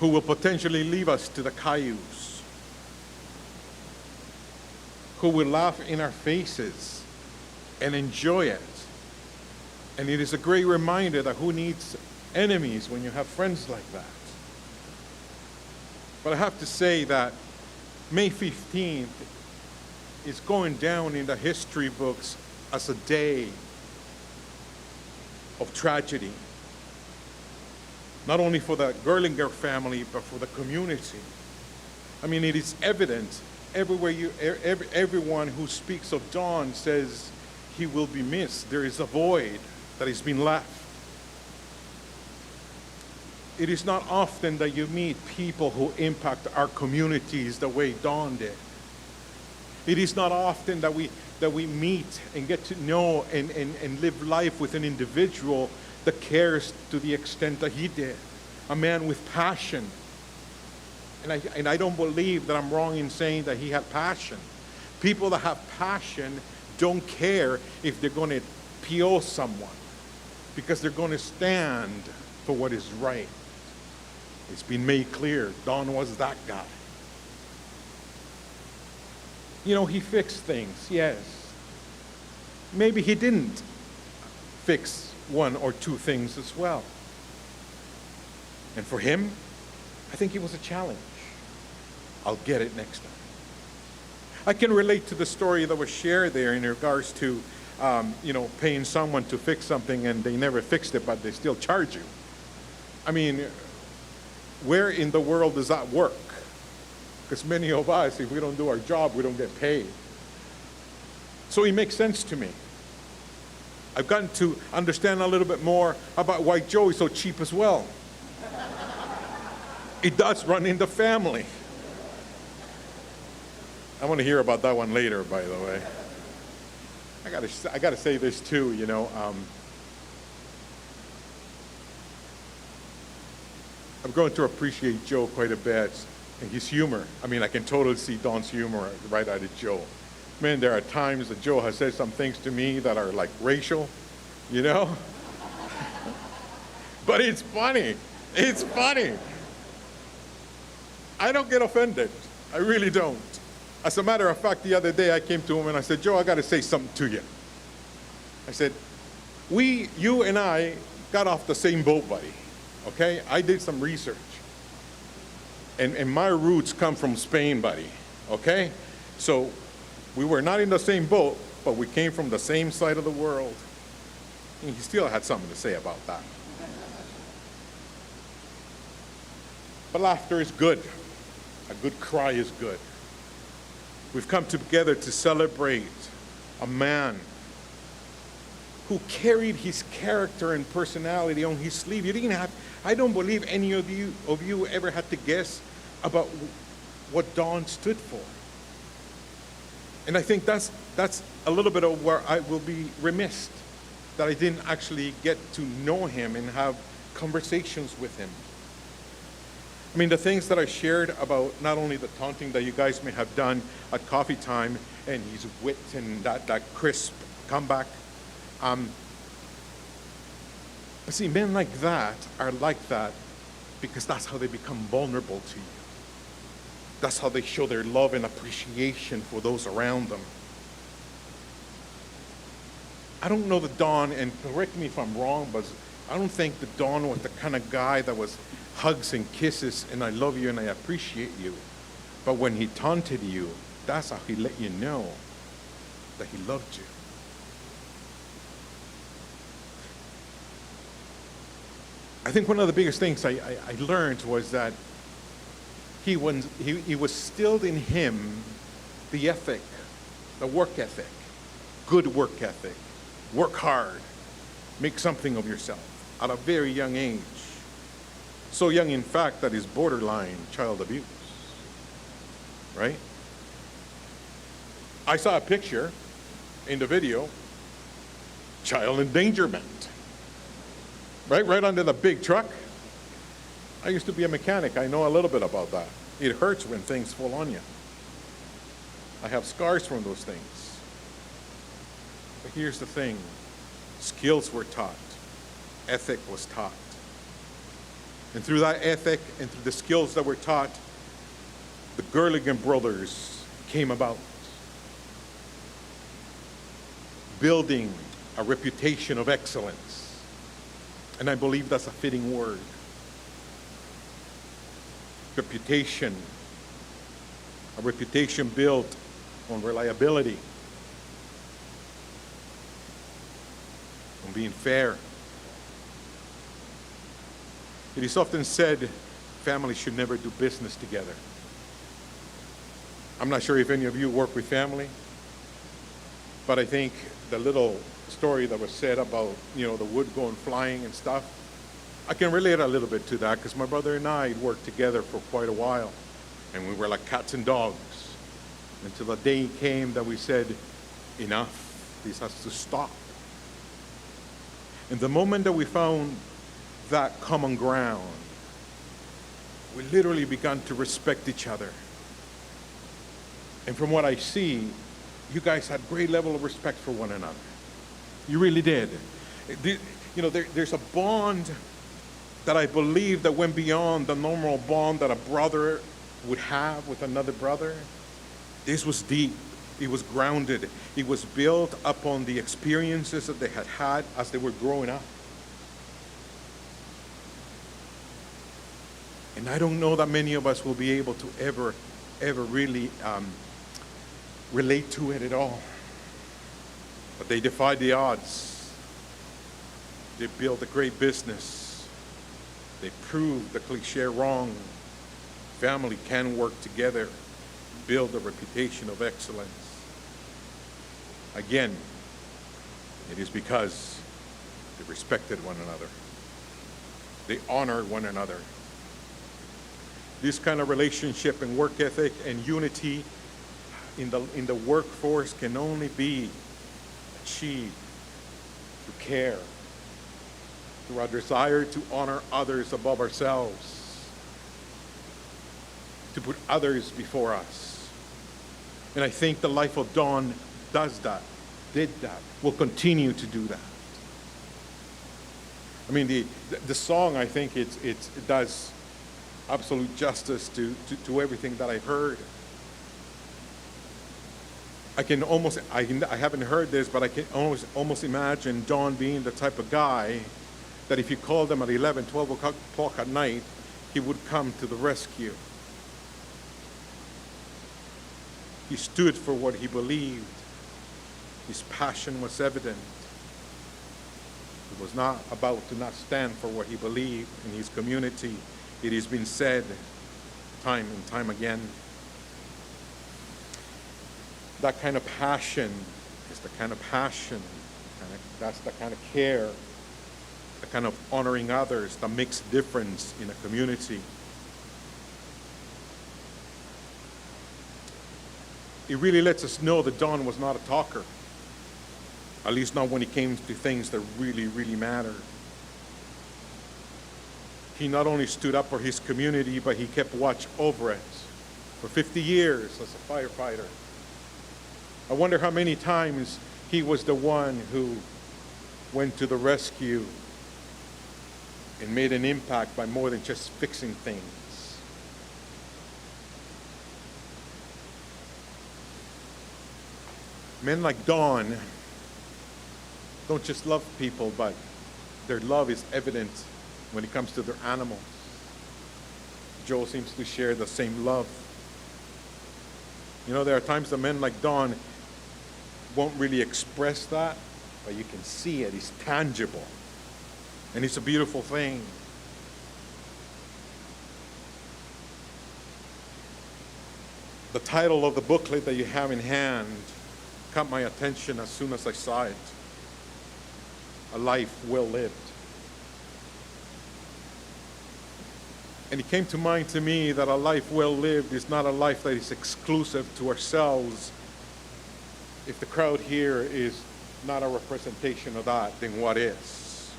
who will potentially leave us to the cayuse, who will laugh in our faces and enjoy it. And it is a great reminder that who needs enemies when you have friends like that. But I have to say that May 15th is going down in the history books as a day of tragedy. Not only for the Gerlinger family, but for the community. I mean, it is evident everywhere everyone who speaks of Don says he will be missed. There is a void that has been left. It is not often that you meet people who impact our communities the way Don did. It is not often that we meet and get to know and live life with an individual that cares to the extent that he did. A man with passion. And I don't believe that I'm wrong in saying that he had passion. People that have passion don't care if they're going to PO someone. because they're going to stand for what is right. It's been made clear Don was that guy. You know, he fixed things, yes. Maybe he didn't fix one or two things as well. And for him, I think it was a challenge. I'll get it next time. I can relate to the story that was shared there in regards to, paying someone to fix something and they never fixed it, but they still charge you. I mean, where in the world does that work? Because many of us, if we don't do our job, we don't get paid. So it makes sense to me. I've gotten to understand a little bit more about why Joe is so cheap as well. It does run in the family. I want to hear about that one later, by the way. I gotta say this too, I've grown to appreciate Joe quite a bit and his humor. I mean, I can totally see Don's humor right out of Joe. Man, there are times that Joe has said some things to me that are like racial, But it's funny. It's funny. I don't get offended. I really don't. As a matter of fact, the other day I came to him and I said, Joe, I got to say something to you. I said, you and I got off the same boat, buddy. Okay? I did some research. And my roots come from Spain, buddy. Okay? So we were not in the same boat, but we came from the same side of the world. And he still had something to say about that. But laughter is good. A good cry is good. We've come together to celebrate a man who carried his character and personality on his sleeve. I don't believe any of you ever had to guess about what Don stood for. And I think that's a little bit of where I will be remiss that I didn't actually get to know him and have conversations with him. I mean, the things that I shared about not only the taunting that you guys may have done at coffee time and his wit and that crisp comeback. But see, men like that are like that because that's how they become vulnerable to you. That's how they show their love and appreciation for those around them. I don't know the Don, and correct me if I'm wrong, but I don't think the Don was the kind of guy that was hugs and kisses and I love you and I appreciate you. But when he taunted you, that's how he let you know that he loved you. I think one of the biggest things I learned was that he was stilled in him the ethic, the work ethic, good work ethic, work hard, make something of yourself at a very young age. So young, in fact, that is borderline child abuse, right? I saw a picture in the video, child endangerment, right under the big truck. I used to be a mechanic. I know a little bit about that. It hurts when things fall on you. I have scars from those things. But here's the thing. Skills were taught. Ethic was taught. And through that ethic and through the skills that were taught, the Gurligan brothers came about, building a reputation of excellence. And I believe that's a fitting word. Reputation. A reputation built on reliability, on being fair. It is often said families should never do business together. I'm not sure if any of you work with family, but I think the little story that was said about, the wood going flying and stuff, I can relate a little bit to that because my brother and I worked together for quite a while, and we were like cats and dogs until the day came that we said, enough, this has to stop. And the moment that we found that common ground, we literally began to respect each other. And from what I see, you guys had great level of respect for one another. You really did. there's a bond that I believe that went beyond the normal bond that a brother would have with another brother. This was deep. It was grounded. It was built upon the experiences that they had had as they were growing up. And I don't know that many of us will be able to ever really relate to it at all. But they defied the odds. They built a great business. They proved the cliche wrong. Family can work together, build a reputation of excellence. Again, it is because they respected one another. They honored one another. This kind of relationship and work ethic and unity in the workforce can only be achieved through care, through our desire to honor others above ourselves, to put others before us. And I think the life of Don does that, did that, will continue to do that. I mean, the song, I think it does absolute justice to everything that I've heard. I haven't heard this, but I can almost imagine Don being the type of guy that if you called him at 11, 12 o'clock at night, he would come to the rescue. He stood for what he believed. His passion was evident. It was not about to not stand for what he believed in his community. It has been said time and time again. That kind of passion is the kind of passion, that's the kind of care, the kind of honoring others that makes a difference in a community. It really lets us know that Don was not a talker, at least not when it came to things that really, really mattered. He not only stood up for his community, but he kept watch over it for 50 years as a firefighter. I wonder how many times he was the one who went to the rescue and made an impact by more than just fixing things. Men like Don don't just love people, but their love is evident when it comes to their animals. Joe seems to share the same love. You know, there are times that men like Don won't really express that, but you can see it. It's tangible. And it's a beautiful thing. The title of the booklet that you have in hand caught my attention as soon as I saw it. A Life Well Lived. And it came to mind to me that a life well lived is not a life that is exclusive to ourselves. If the crowd here is not a representation of that, then what is?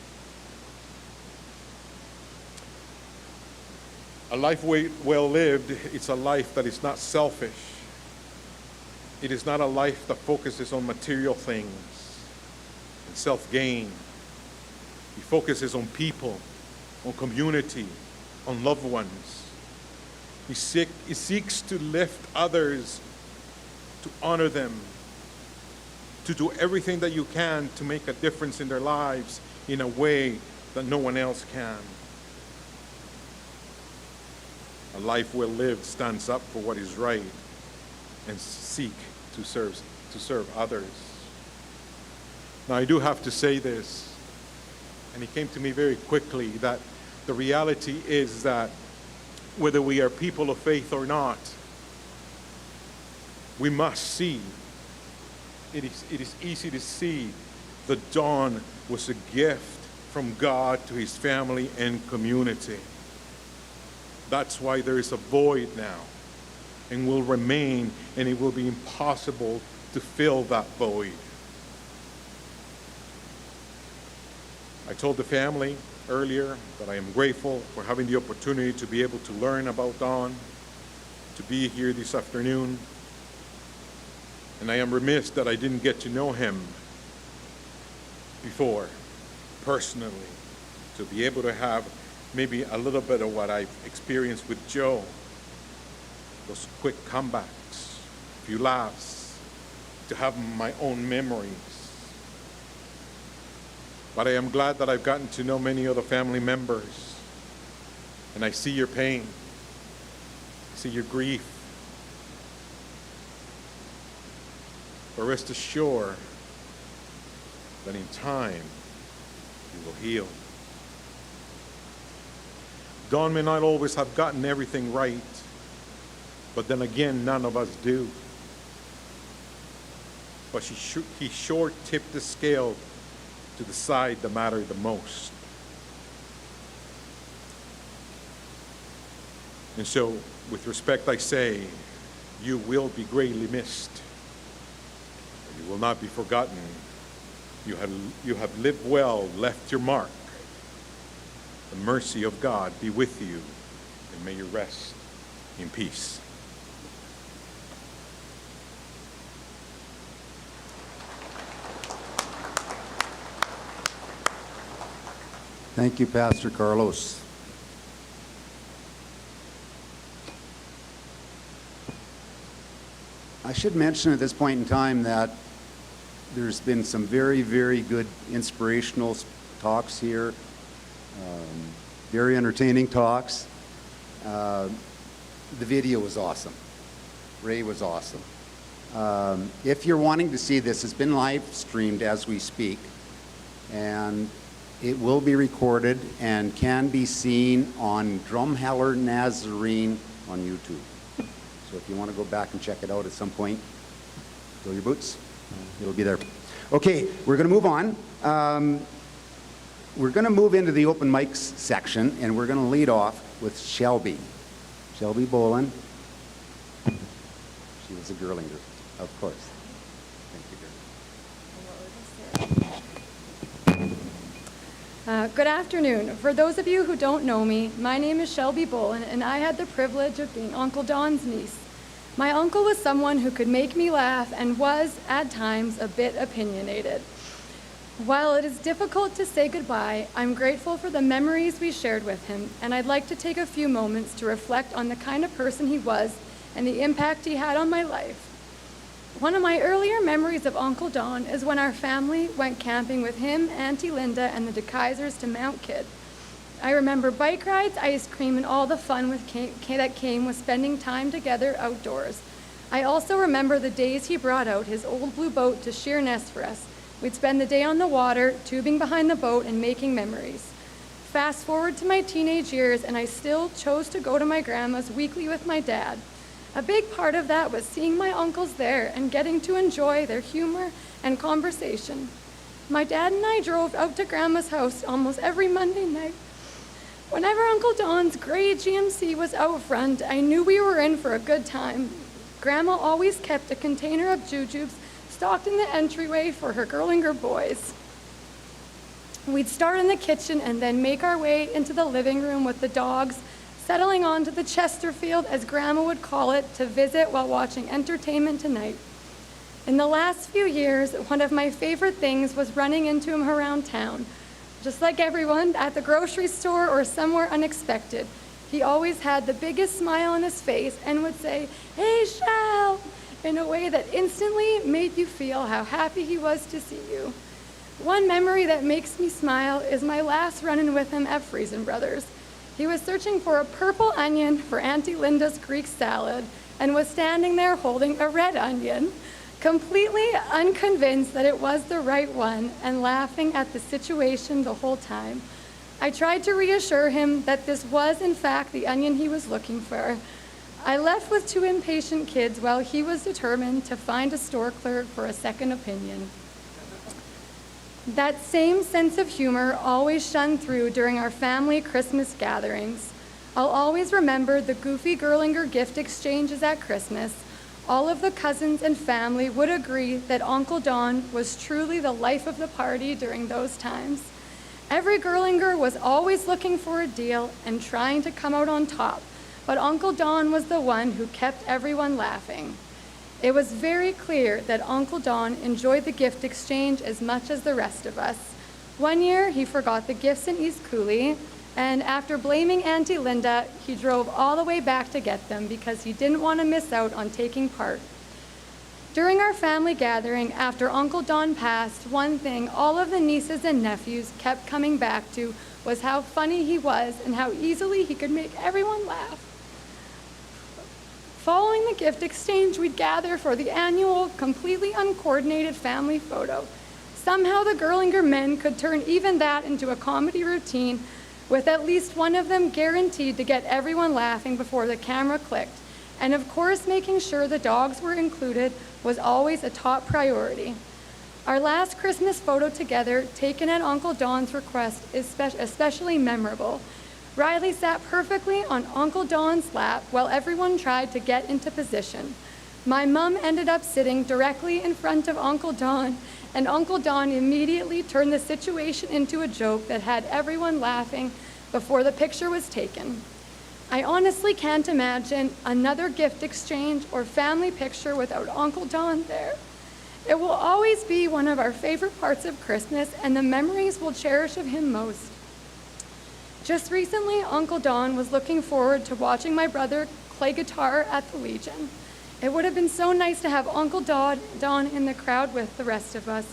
A life well lived is a life that is not selfish. It is not a life that focuses on material things and self-gain. It focuses on people, on community, on loved ones. He seeks to lift others, to honor them, to do everything that you can to make a difference in their lives in a way that no one else can. A life well lived stands up for what is right and seek to serve others. Now, I do have to say this, and it came to me very quickly, that the reality is that whether we are people of faith or not, we must see. It is easy to see that Don was a gift from God to his family and community. That's why there is a void now, and will remain, and it will be impossible to fill that void. I told the family earlier that I am grateful for having the opportunity to be able to learn about Don, to be here this afternoon. And I am remiss that I didn't get to know him before. personally, to be able to have maybe a little bit of what I've experienced with Joe, those quick comebacks, a few laughs, to have my own memories. But I am glad that I've gotten to know many other family members, and I see your pain, I see your grief. But rest assured that in time, you will heal. Dawn may not always have gotten everything right, but then again, none of us do. But he sure tipped the scale to the side that mattered the most. And so, with respect, I say, you will be greatly missed. You will not be forgotten. You have lived well, left your mark. The mercy of God be with you, and may you rest in peace. Thank you, Pastor Carlos. I should mention at this point in time that there's been some very, very good inspirational talks here, very entertaining talks. The video was awesome. Ray was awesome. If you're wanting to see this, it's been live streamed as we speak, and it will be recorded and can be seen on Drumheller Nazarene on YouTube. So if you want to go back and check it out at some point, fill your boots. It'll be there. Okay, we're going to move on. We're going to move into the open mics section, and we're going to lead off with Shelby. Shelby Bolin. She was a Girlinger, of course. Thank you, girl. Good afternoon. For those of you who don't know me, my name is Shelby Bolin, and I had the privilege of being Uncle Don's niece. My uncle was someone who could make me laugh and was, at times, a bit opinionated. While it is difficult to say goodbye, I'm grateful for the memories we shared with him, and I'd like to take a few moments to reflect on the kind of person he was and the impact he had on my life. One of my earlier memories of Uncle Don is when our family went camping with him, Auntie Linda, and the DeKaisers to Mount Kidd. I remember bike rides, ice cream, and all the fun that came with spending time together outdoors. I also remember the days he brought out his old blue boat to Sheerness for us. We'd spend the day on the water, tubing behind the boat, and making memories. Fast forward to my teenage years, and I still chose to go to my grandma's weekly with my dad. A big part of that was seeing my uncles there and getting to enjoy their humor and conversation. My dad and I drove out to Grandma's house almost every Monday night. Whenever Uncle Don's gray GMC was out front, I knew we were in for a good time. Grandma always kept a container of jujubes stocked in the entryway for her Girlinger boys. We'd start in the kitchen and then make our way into the living room with the dogs, settling onto the Chesterfield, as Grandma would call it, to visit while watching Entertainment Tonight. In the last few years, one of my favorite things was running into him around town. Just like everyone, at the grocery store or somewhere unexpected, he always had the biggest smile on his face and would say, "Hey, Shell," in a way that instantly made you feel how happy he was to see you. One memory that makes me smile is my last run-in with him at Friesen Brothers. He was searching for a purple onion for Auntie Linda's Greek salad and was standing there holding a red onion, completely unconvinced that it was the right one and laughing at the situation the whole time. I tried to reassure him that this was, in fact, the onion he was looking for. I left with two impatient kids while he was determined to find a store clerk for a second opinion. That same sense of humor always shone through during our family Christmas gatherings. I'll always remember the goofy Girlinger gift exchanges at Christmas. All of the cousins and family would agree that Uncle Don was truly the life of the party during those times. Every Girlinger was always looking for a deal and trying to come out on top, but Uncle Don was the one who kept everyone laughing. It was very clear that Uncle Don enjoyed the gift exchange as much as the rest of us. One year, he forgot the gifts in East Cooley, and after blaming Auntie Linda, he drove all the way back to get them because he didn't want to miss out on taking part. During our family gathering after Uncle Don passed, one thing all of the nieces and nephews kept coming back to was how funny he was and how easily he could make everyone laugh. Following the gift exchange, we'd gather for the annual, completely uncoordinated family photo. Somehow the Girlinger men could turn even that into a comedy routine, with at least one of them guaranteed to get everyone laughing before the camera clicked. And of course, making sure the dogs were included was always a top priority. Our last Christmas photo together, taken at Uncle Don's request, is especially memorable. Riley sat perfectly on Uncle Don's lap while everyone tried to get into position. My mom ended up sitting directly in front of Uncle Don, and Uncle Don immediately turned the situation into a joke that had everyone laughing before the picture was taken. I honestly can't imagine another gift exchange or family picture without Uncle Don there. It will always be one of our favorite parts of Christmas, and the memories we'll cherish of him most. Just recently, Uncle Don was looking forward to watching my brother play guitar at the Legion. It would have been so nice to have Uncle Don in the crowd with the rest of us,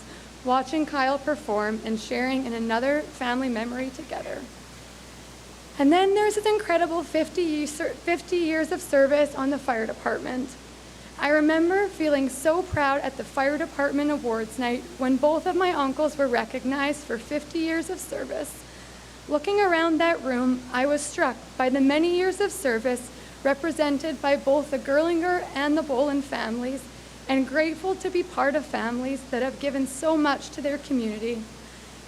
watching Kyle perform and sharing in another family memory together. And then there's his incredible 50 years of service on the fire department. I remember feeling so proud at the fire department awards night when both of my uncles were recognized for 50 years of service. Looking around that room, I was struck by the many years of service represented by both the Girlinger and the Boland families, and grateful to be part of families that have given so much to their community.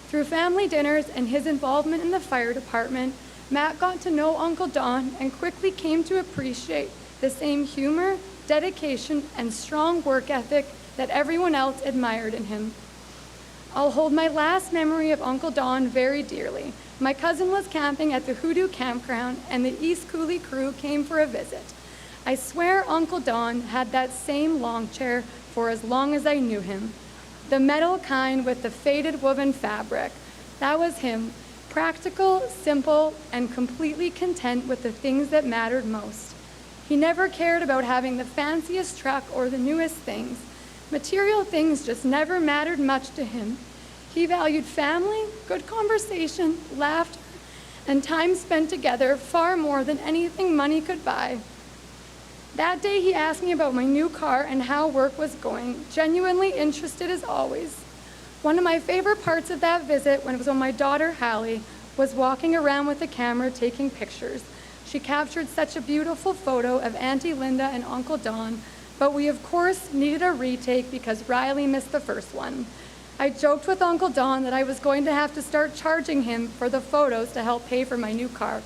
Through family dinners and his involvement in the fire department, Matt got to know Uncle Don and quickly came to appreciate the same humor, dedication, and strong work ethic that everyone else admired in him. I'll hold my last memory of Uncle Don very dearly. My cousin was camping at the Hoodoo campground, and the East Cooley crew came for a visit. I swear Uncle Don had that same lawn chair for as long as I knew him. The metal kind with the faded woven fabric. That was him. Practical, simple, and completely content with the things that mattered most. He never cared about having the fanciest truck or the newest things. Material things just never mattered much to him. He valued family, good conversation, laughter, and time spent together far more than anything money could buy. That day he asked me about my new car and how work was going, genuinely interested as always. One of my favorite parts of that visit when my daughter Hallie was walking around with the camera taking pictures. She captured such a beautiful photo of Auntie Linda and Uncle Don, but we of course needed a retake because Riley missed the first one. I joked with Uncle Don that I was going to have to start charging him for the photos to help pay for my new car.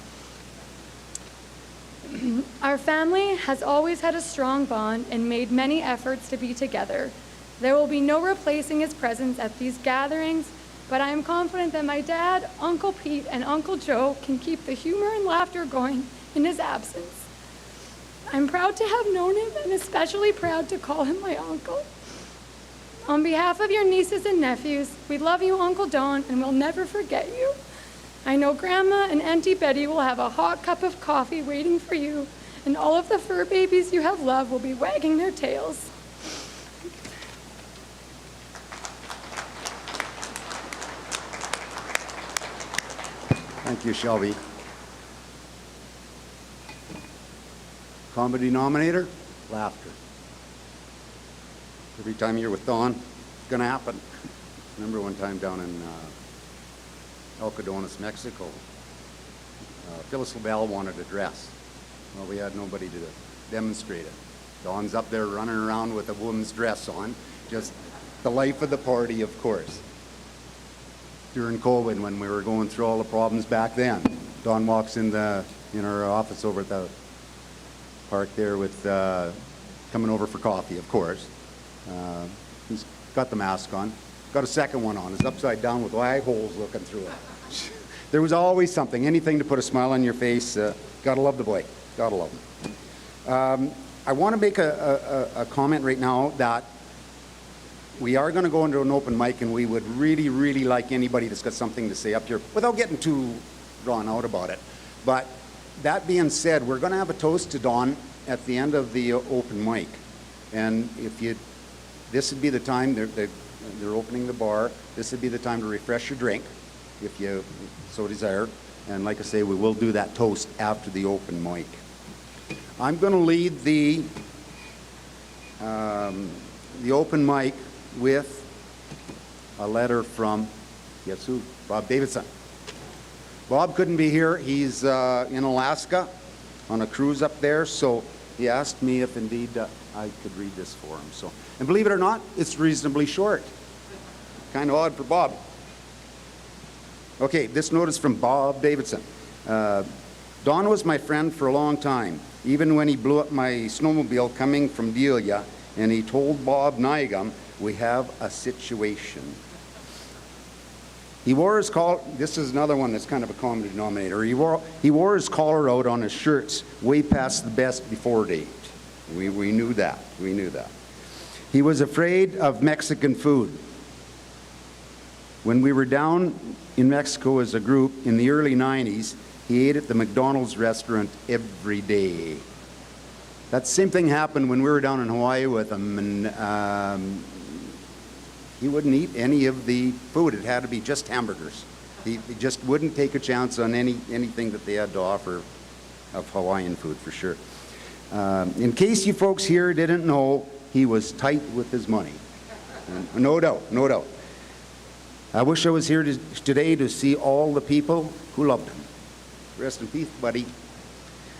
Our family has always had a strong bond and made many efforts to be together. There will be no replacing his presence at these gatherings, but I am confident that my dad, Uncle Pete, and Uncle Joe can keep the humor and laughter going in his absence. I'm proud to have known him and especially proud to call him my uncle. On behalf of your nieces and nephews, we love you, Uncle Don, and we'll never forget you. I know Grandma and Auntie Betty will have a hot cup of coffee waiting for you, and all of the fur babies you have loved will be wagging their tails. Thank you, Shelby. Common denominator? Laughter. Every time you're with Don, it's going to happen. Remember one time down in El Cadones, Mexico, Phyllis LaBelle wanted a dress. Well, we had nobody to demonstrate it. Don's up there running around with a woman's dress on, just the life of the party, of course. During COVID, when we were going through all the problems back then, Don walks in our office over at the park there with coming over for coffee, of course. He's got the mask on, got a second one on. It's upside down with eye holes looking through it. There was always something, anything to put a smile on your face. Gotta love the boy. Gotta love him. I want to make a comment right now that we are going to go into an open mic, and we would really, really like anybody that's got something to say up here, without getting too drawn out about it. But that being said, we're going to have a toast to Don at the end of the open mic. And this would be the time, they're opening the bar, this would be the time to refresh your drink, if you so desire. And like I say, we will do that toast after the open mic. I'm going to lead the open mic with a letter from, guess who? Bob Davidson. Bob couldn't be here. He's in Alaska on a cruise up there, so he asked me if indeed I could read this for him. So, and believe it or not, it's reasonably short. Kind of odd for Bob. Okay, this note is from Bob Davidson. Don was my friend for a long time, even when he blew up my snowmobile coming from Delia, and he told Bob Nygum, we have a situation. He wore his collar, this is another one that's kind of a common denominator. He wore his collar out on his shirts way past the best before date. We knew that, we knew that. He was afraid of Mexican food. When we were down in Mexico as a group in the early 90s, he ate at the McDonald's restaurant every day. That same thing happened when we were down in Hawaii with him, and he wouldn't eat any of the food. It had to be just hamburgers. He just wouldn't take a chance on anything that they had to offer of Hawaiian food, for sure. In case you folks here didn't know, he was tight with his money. And no doubt, no doubt. I wish I was here today to see all the people who loved him. Rest in peace, buddy.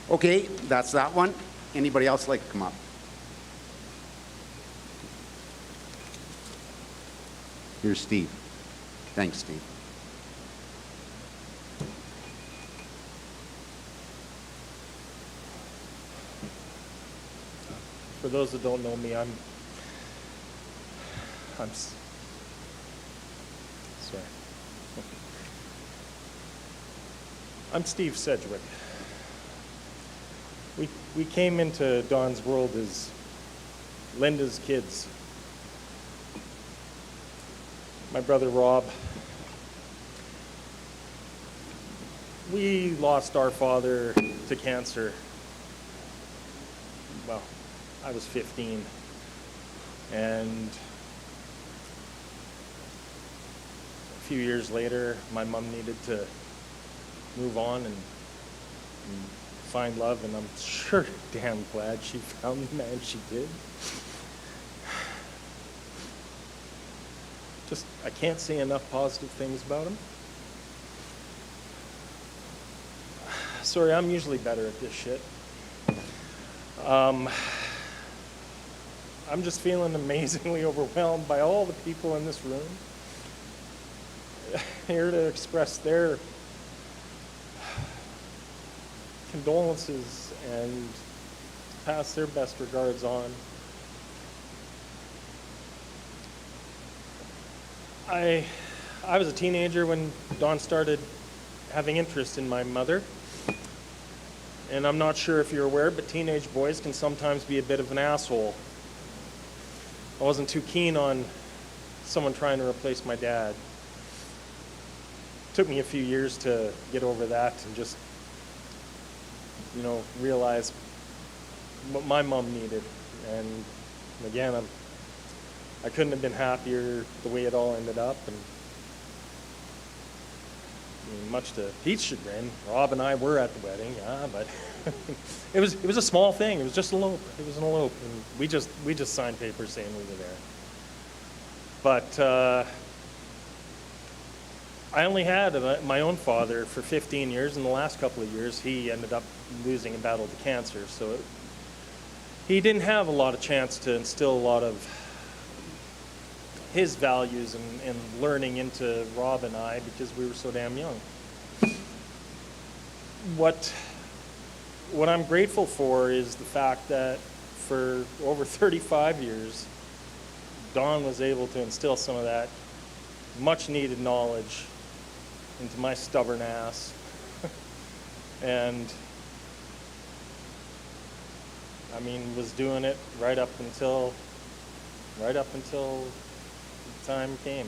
Okay, that's that one. Anybody else like to come up? Here's Steve. Thanks, Steve. For those that don't know me, I'm sorry. I'm Steve Sedgwick. We came into Don's world as Linda's kids. My brother Rob, we lost our father to cancer. Well, I was 15, and a few years later, my mom needed to move on and find love, and I'm sure damn glad she found the man she did. Just, I can't say enough positive things about him. Sorry, I'm usually better at this shit. I'm just feeling amazingly overwhelmed by all the people in this room here to express their condolences and pass their best regards on. I was a teenager when Don started having interest in my mother. And I'm not sure if you're aware, but teenage boys can sometimes be a bit of an asshole. I wasn't too keen on someone trying to replace my dad. It took me a few years to get over that and just, you know, realize what my mom needed. And again, I couldn't have been happier the way it all ended up. And I mean, much to Pete's chagrin, Rob and I were at the wedding, yeah, but it was a small thing. It was just an elope. It was an elope, and we just signed papers saying we were there. But I only had my own father for 15 years. In the last couple of years, he ended up losing a battle to cancer, so he didn't have a lot of chance to instill a lot of his values and learning into Rob and I because we were so damn young. What I'm grateful for is the fact that for over 35 years, Don was able to instill some of that much needed knowledge into my stubborn ass. And I mean, was doing it right up until time came.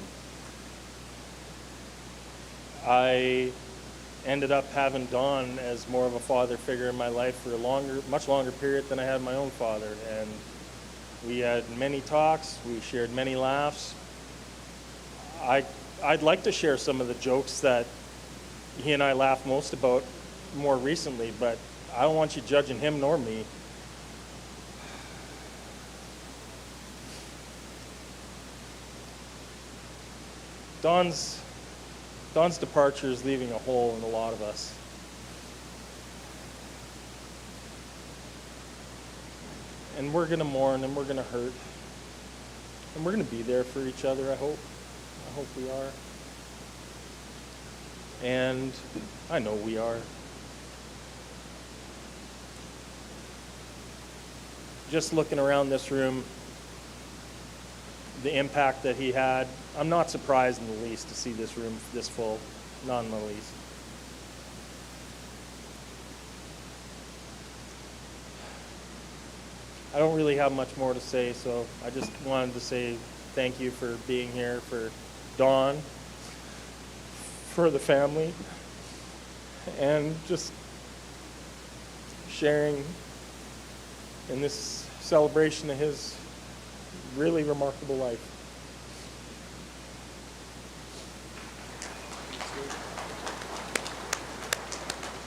I ended up having Don as more of a father figure in my life for a much longer period than I had my own father. And we had many talks, we shared many laughs. I'd like to share some of the jokes that he and I laughed most about more recently, but I don't want you judging him nor me. Don's departure is leaving a hole in a lot of us. And we're going to mourn, and we're going to hurt. And we're going to be there for each other, I hope. I hope we are. And I know we are. Just looking around this room, the impact that he had, I'm not surprised in the least to see this room this full, not in the least. I don't really have much more to say, so I just wanted to say thank you for being here, for Don, for the family, and just sharing in this celebration of his really remarkable life.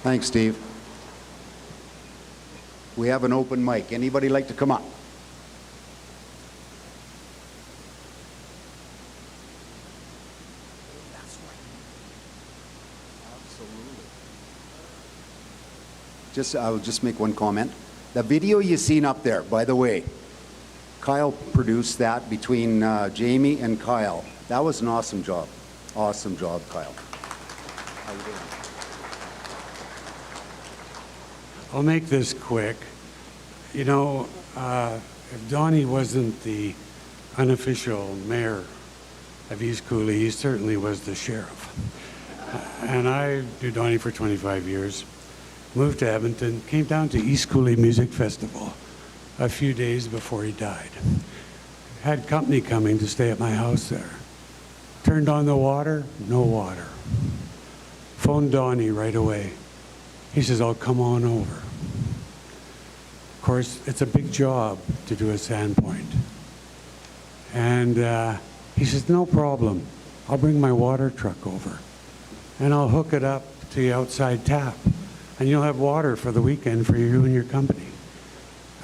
Thanks, Steve. We have an open mic. Anybody like to come up? I'll just make one comment. The video you seen up there, by the way, Kyle produced that between Jamie and Kyle. That was an awesome job. Awesome job, Kyle. How you doing? I'll make this quick. You know, if Donnie wasn't the unofficial mayor of East Cooley, he certainly was the sheriff. And I knew Donnie for 25 years. Moved to Edmonton, came down to East Cooley Music Festival a few days before he died. Had company coming to stay at my house there. Turned on the water, no water. Phoned Donnie right away. He says, I'll come on over. Of course, it's a big job to do a sand point. And he says, no problem. I'll bring my water truck over and I'll hook it up to the outside tap. And you'll have water for the weekend for you and your company.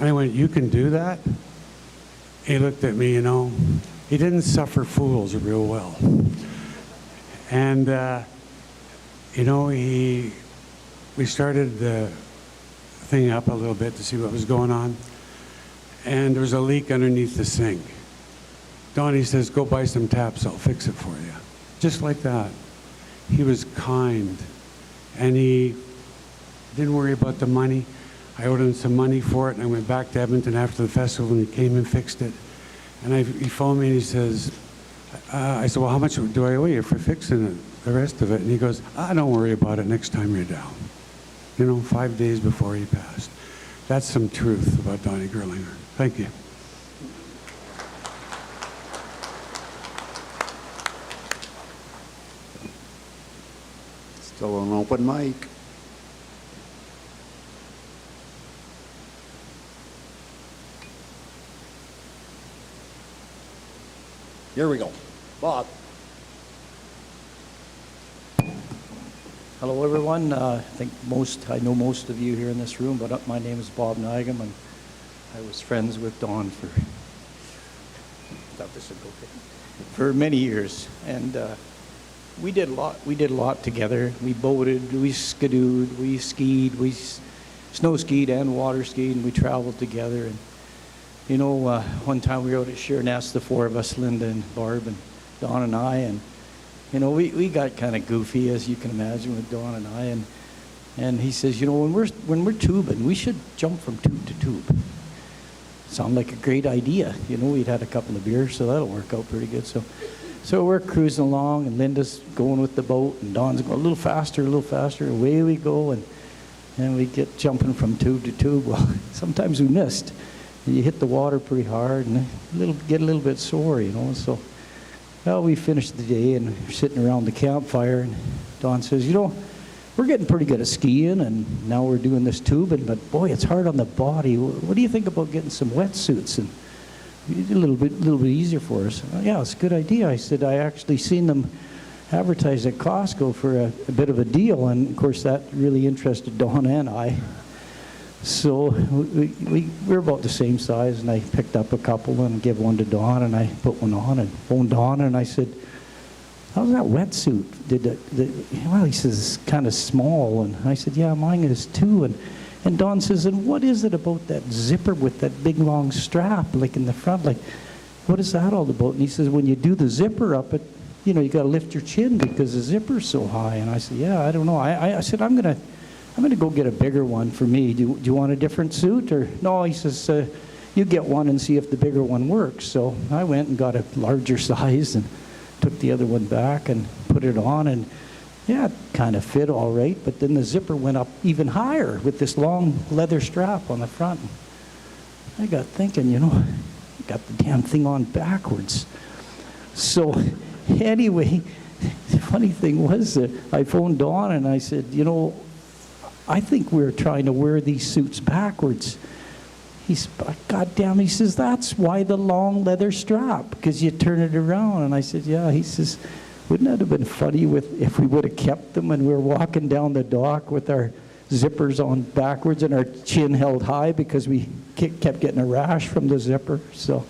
And I went, you can do that? He looked at me, you know, he didn't suffer fools real well. And, you know, we started the thing up a little bit to see what was going on. And there was a leak underneath the sink. Donnie says, go buy some taps, I'll fix it for you. Just like that. He was kind. And he didn't worry about the money. I owed him some money for it, and I went back to Edmonton after the festival, and he came and fixed it. And he phoned me, and he says, I said, well, how much do I owe you for fixing it, the rest of it? And he goes, don't worry about it next time you're down. You know, 5 days before he passed. That's some truth about Donnie Gerlinger. Thank you. Still an open mic. Here we go. Bob. Hello, everyone. I know most of you here in this room, but my name is Bob Nygam, and I was friends with Don for many years, and we did a lot. We did a lot together. We boated, we skidooed, we skied, we snow skied and water skied, and we traveled together. And you know, one time we were out at Sheerness, the four of us, Linda and Barb and Don and I, and you know, we got kind of goofy, as you can imagine, with Don and I, and he says, you know, when we're tubing, we should jump from tube to tube. Sound like a great idea. You know, we'd had a couple of beers, so that'll work out pretty good. So we're cruising along, and Linda's going with the boat, and Don's going a little faster, away we go, and we get jumping from tube to tube. Well, sometimes we missed. And you hit the water pretty hard and get a little bit sore, you know. So Well, we finished the day and we're sitting around the campfire, and Don says, you know, we're getting pretty good at skiing, and now we're doing this tubing, but boy, it's hard on the body. What do you think about getting some wetsuits and a little bit easier for us? Yeah, it's a good idea. I said, I actually seen them advertised at Costco for a bit of a deal, and of course that really interested Don and I. So we're about the same size, and I picked up a couple and gave one to Don, and I put one on and phoned Don, and I said, how's that wetsuit? Well, he says, it's kind of small, and I said, yeah, mine is too. And Don says, and what is it about that zipper with that big long strap, like in the front? Like, what is that all about? And he says, when you do the zipper up, you got to lift your chin because the zipper's so high. And I said, yeah, I don't know. I said, I'm gonna go get a bigger one for me. Do you want a different suit? Or no? He says, you get one and see if the bigger one works. So I went and got a larger size and took the other one back and put it on, and yeah, it kind of fit all right, but then the zipper went up even higher with this long leather strap on the front. I got thinking, I got the damn thing on backwards. So anyway, the funny thing was that I phoned Don and I said, I think we're trying to wear these suits backwards. He's, God damn, he says, that's why the long leather strap, because you turn it around. And I said, yeah. He says, wouldn't that have been funny if we would have kept them and we were walking down the dock with our zippers on backwards and our chin held high because we kept getting a rash from the zipper. So,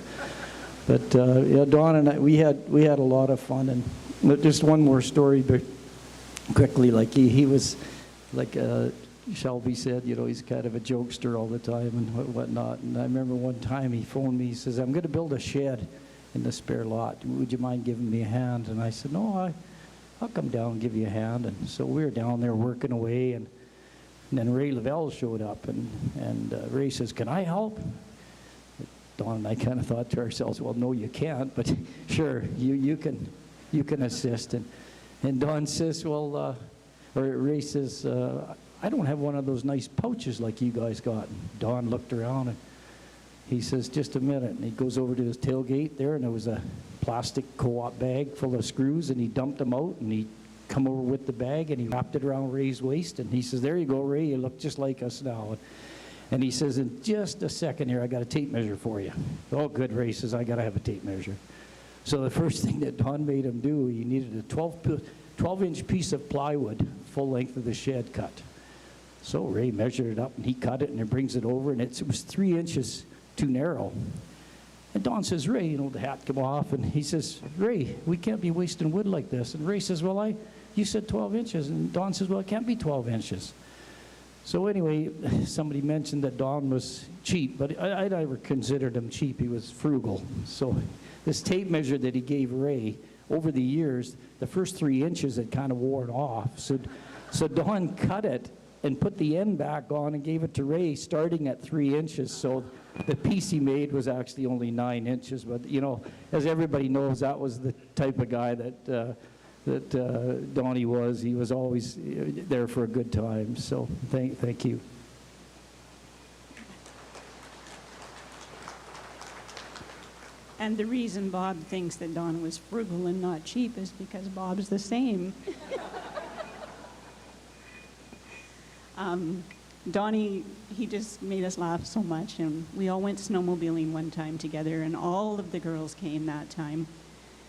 but yeah, Don and I, we had a lot of fun. And just one more story, but quickly, like he was like Shelby said, he's kind of a jokester all the time and whatnot. And I remember one time he phoned me, he says, I'm going to build a shed in the spare lot. Would you mind giving me a hand? And I said, no, I'll come down and give you a hand. And so we were down there working away, and then Ray Lavelle showed up, and Ray says, can I help? Don and I kind of thought to ourselves, well, no, you can't, but sure, you can assist. And Don says, well, or Ray says, I don't have one of those nice pouches like you guys got. And Don looked around and he says, just a minute. And he goes over to his tailgate there, and there was a plastic co-op bag full of screws, and he dumped them out, and he come over with the bag, and he wrapped it around Ray's waist, and he says, there you go, Ray, you look just like us now. And he says, in just a second here, I got a tape measure for you. Oh, good, Ray says, I got to have a tape measure. So the first thing that Don made him do, he needed a 12-inch piece of plywood, full length of the shed cut. So Ray measured it up, and he cut it, and he brings it over, and it was 3 inches too narrow. And Don says, Ray, the hat come off, and he says, Ray, we can't be wasting wood like this. And Ray says, well, you said 12 inches. And Don says, well, it can't be 12 inches. So anyway, somebody mentioned that Don was cheap, but I never considered him cheap. He was frugal. So this tape measure that he gave Ray, over the years, the first 3 inches had kind of worn off. So Don cut it and put the end back on and gave it to Ray starting at 3 inches. So the piece he made was actually only 9 inches. But, as everybody knows, that was the type of guy that Donnie was. He was always there for a good time. So thank you. And the reason Bob thinks that Don was frugal and not cheap is because Bob's the same. Donnie, he just made us laugh so much, and we all went snowmobiling one time together, and all of the girls came that time,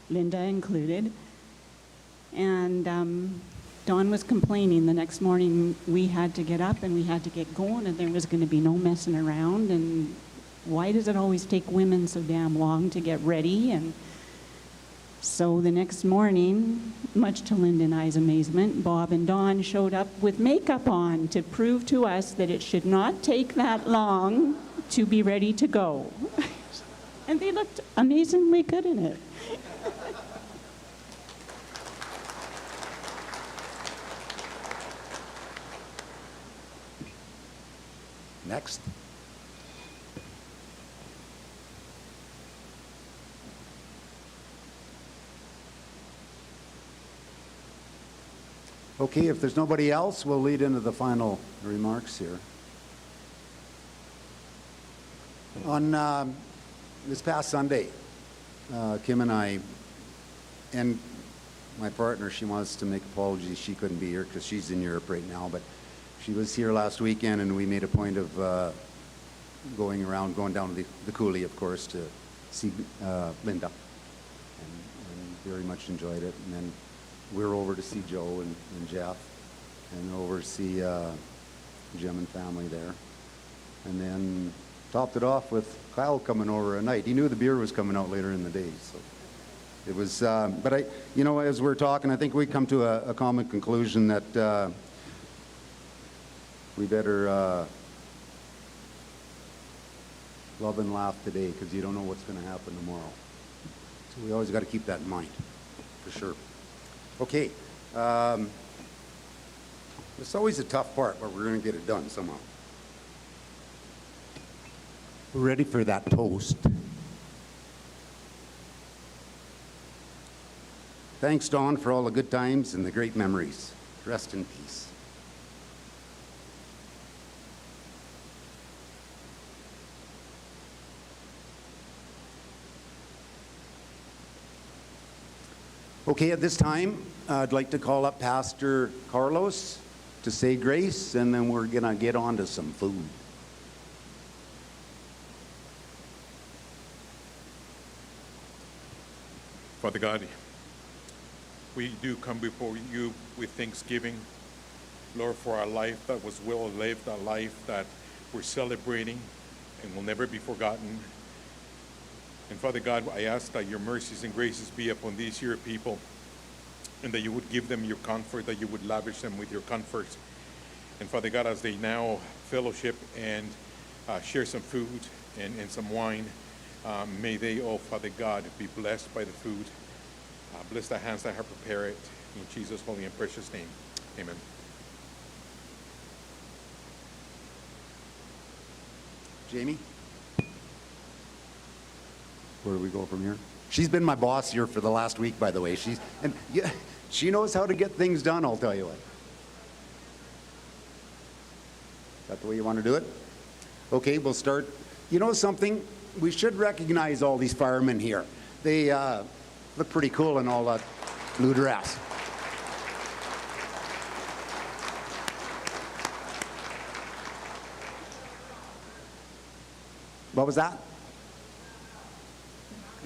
Linda included. And Don was complaining the next morning we had to get up and we had to get going, and there was going to be no messing around, and why does it always take women so damn long to get ready? And so the next morning, much to Linda and I's amazement, Bob and Don showed up with makeup on to prove to us that it should not take that long to be ready to go. And they looked amazingly good in it. Next. Okay, if there's nobody else, we'll lead into the final remarks here. On this past Sunday, Kim and I And my partner, she wants to make apologies. She couldn't be here because she's in Europe right now, but she was here last weekend, and we made a point of going down to the coulee, of course, to see Linda, and very much enjoyed it. And then we're over to see Joe and Jeff, and over to see Jim and family there. And then topped it off with Kyle coming over at night. He knew the beer was coming out later in the day, so it was. But as we're talking, I think we come to a common conclusion that we better love and laugh today, because you don't know what's going to happen tomorrow. So we always got to keep that in mind, for sure. Okay. It's always a tough part, but we're going to get it done somehow. We're ready for that toast. Thanks, Don, for all the good times and the great memories. Rest in peace. Okay, at this time, I'd like to call up Pastor Carlos to say grace, and then we're going to get on to some food. Father God, we do come before you with thanksgiving, Lord, for our life that was well lived, a life that we're celebrating and will never be forgotten. And Father God, I ask that your mercies and graces be upon these here people, and that you would give them your comfort, that you would lavish them with your comfort. And Father God, as they now fellowship and share some food and some wine, may they, oh Father God, be blessed by the food. Bless the hands that have prepared it. In Jesus' holy and precious name, amen. Jamie? Where do we go from here? She's been my boss here for the last week, by the way. She knows how to get things done, I'll tell you what. Is that the way you want to do it? Okay, we'll start. You know something? We should recognize all these firemen here. They look pretty cool in all that blue dress. What was that?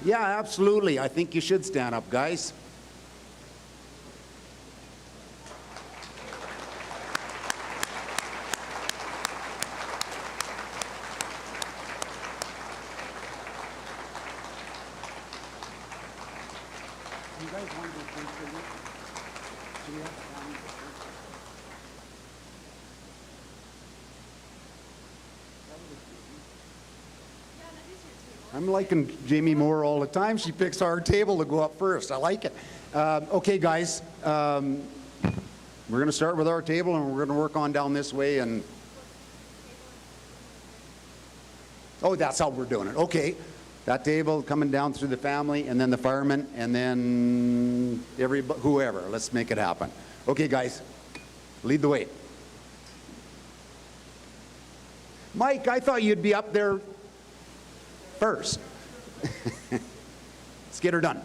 Yeah, absolutely. I think you should stand up, guys. You guys want to do do we have time? I'm liking Jamie Moore all the time. She picks our table to go up first. I like it. Okay, guys. We're going to start with our table, and we're going to work on down this way. And oh, that's how we're doing it. Okay. That table coming down through the family, and then the firemen, and then whoever. Let's make it happen. Okay, guys. Lead the way. Mike, I thought you'd be up there first. Let's get her done.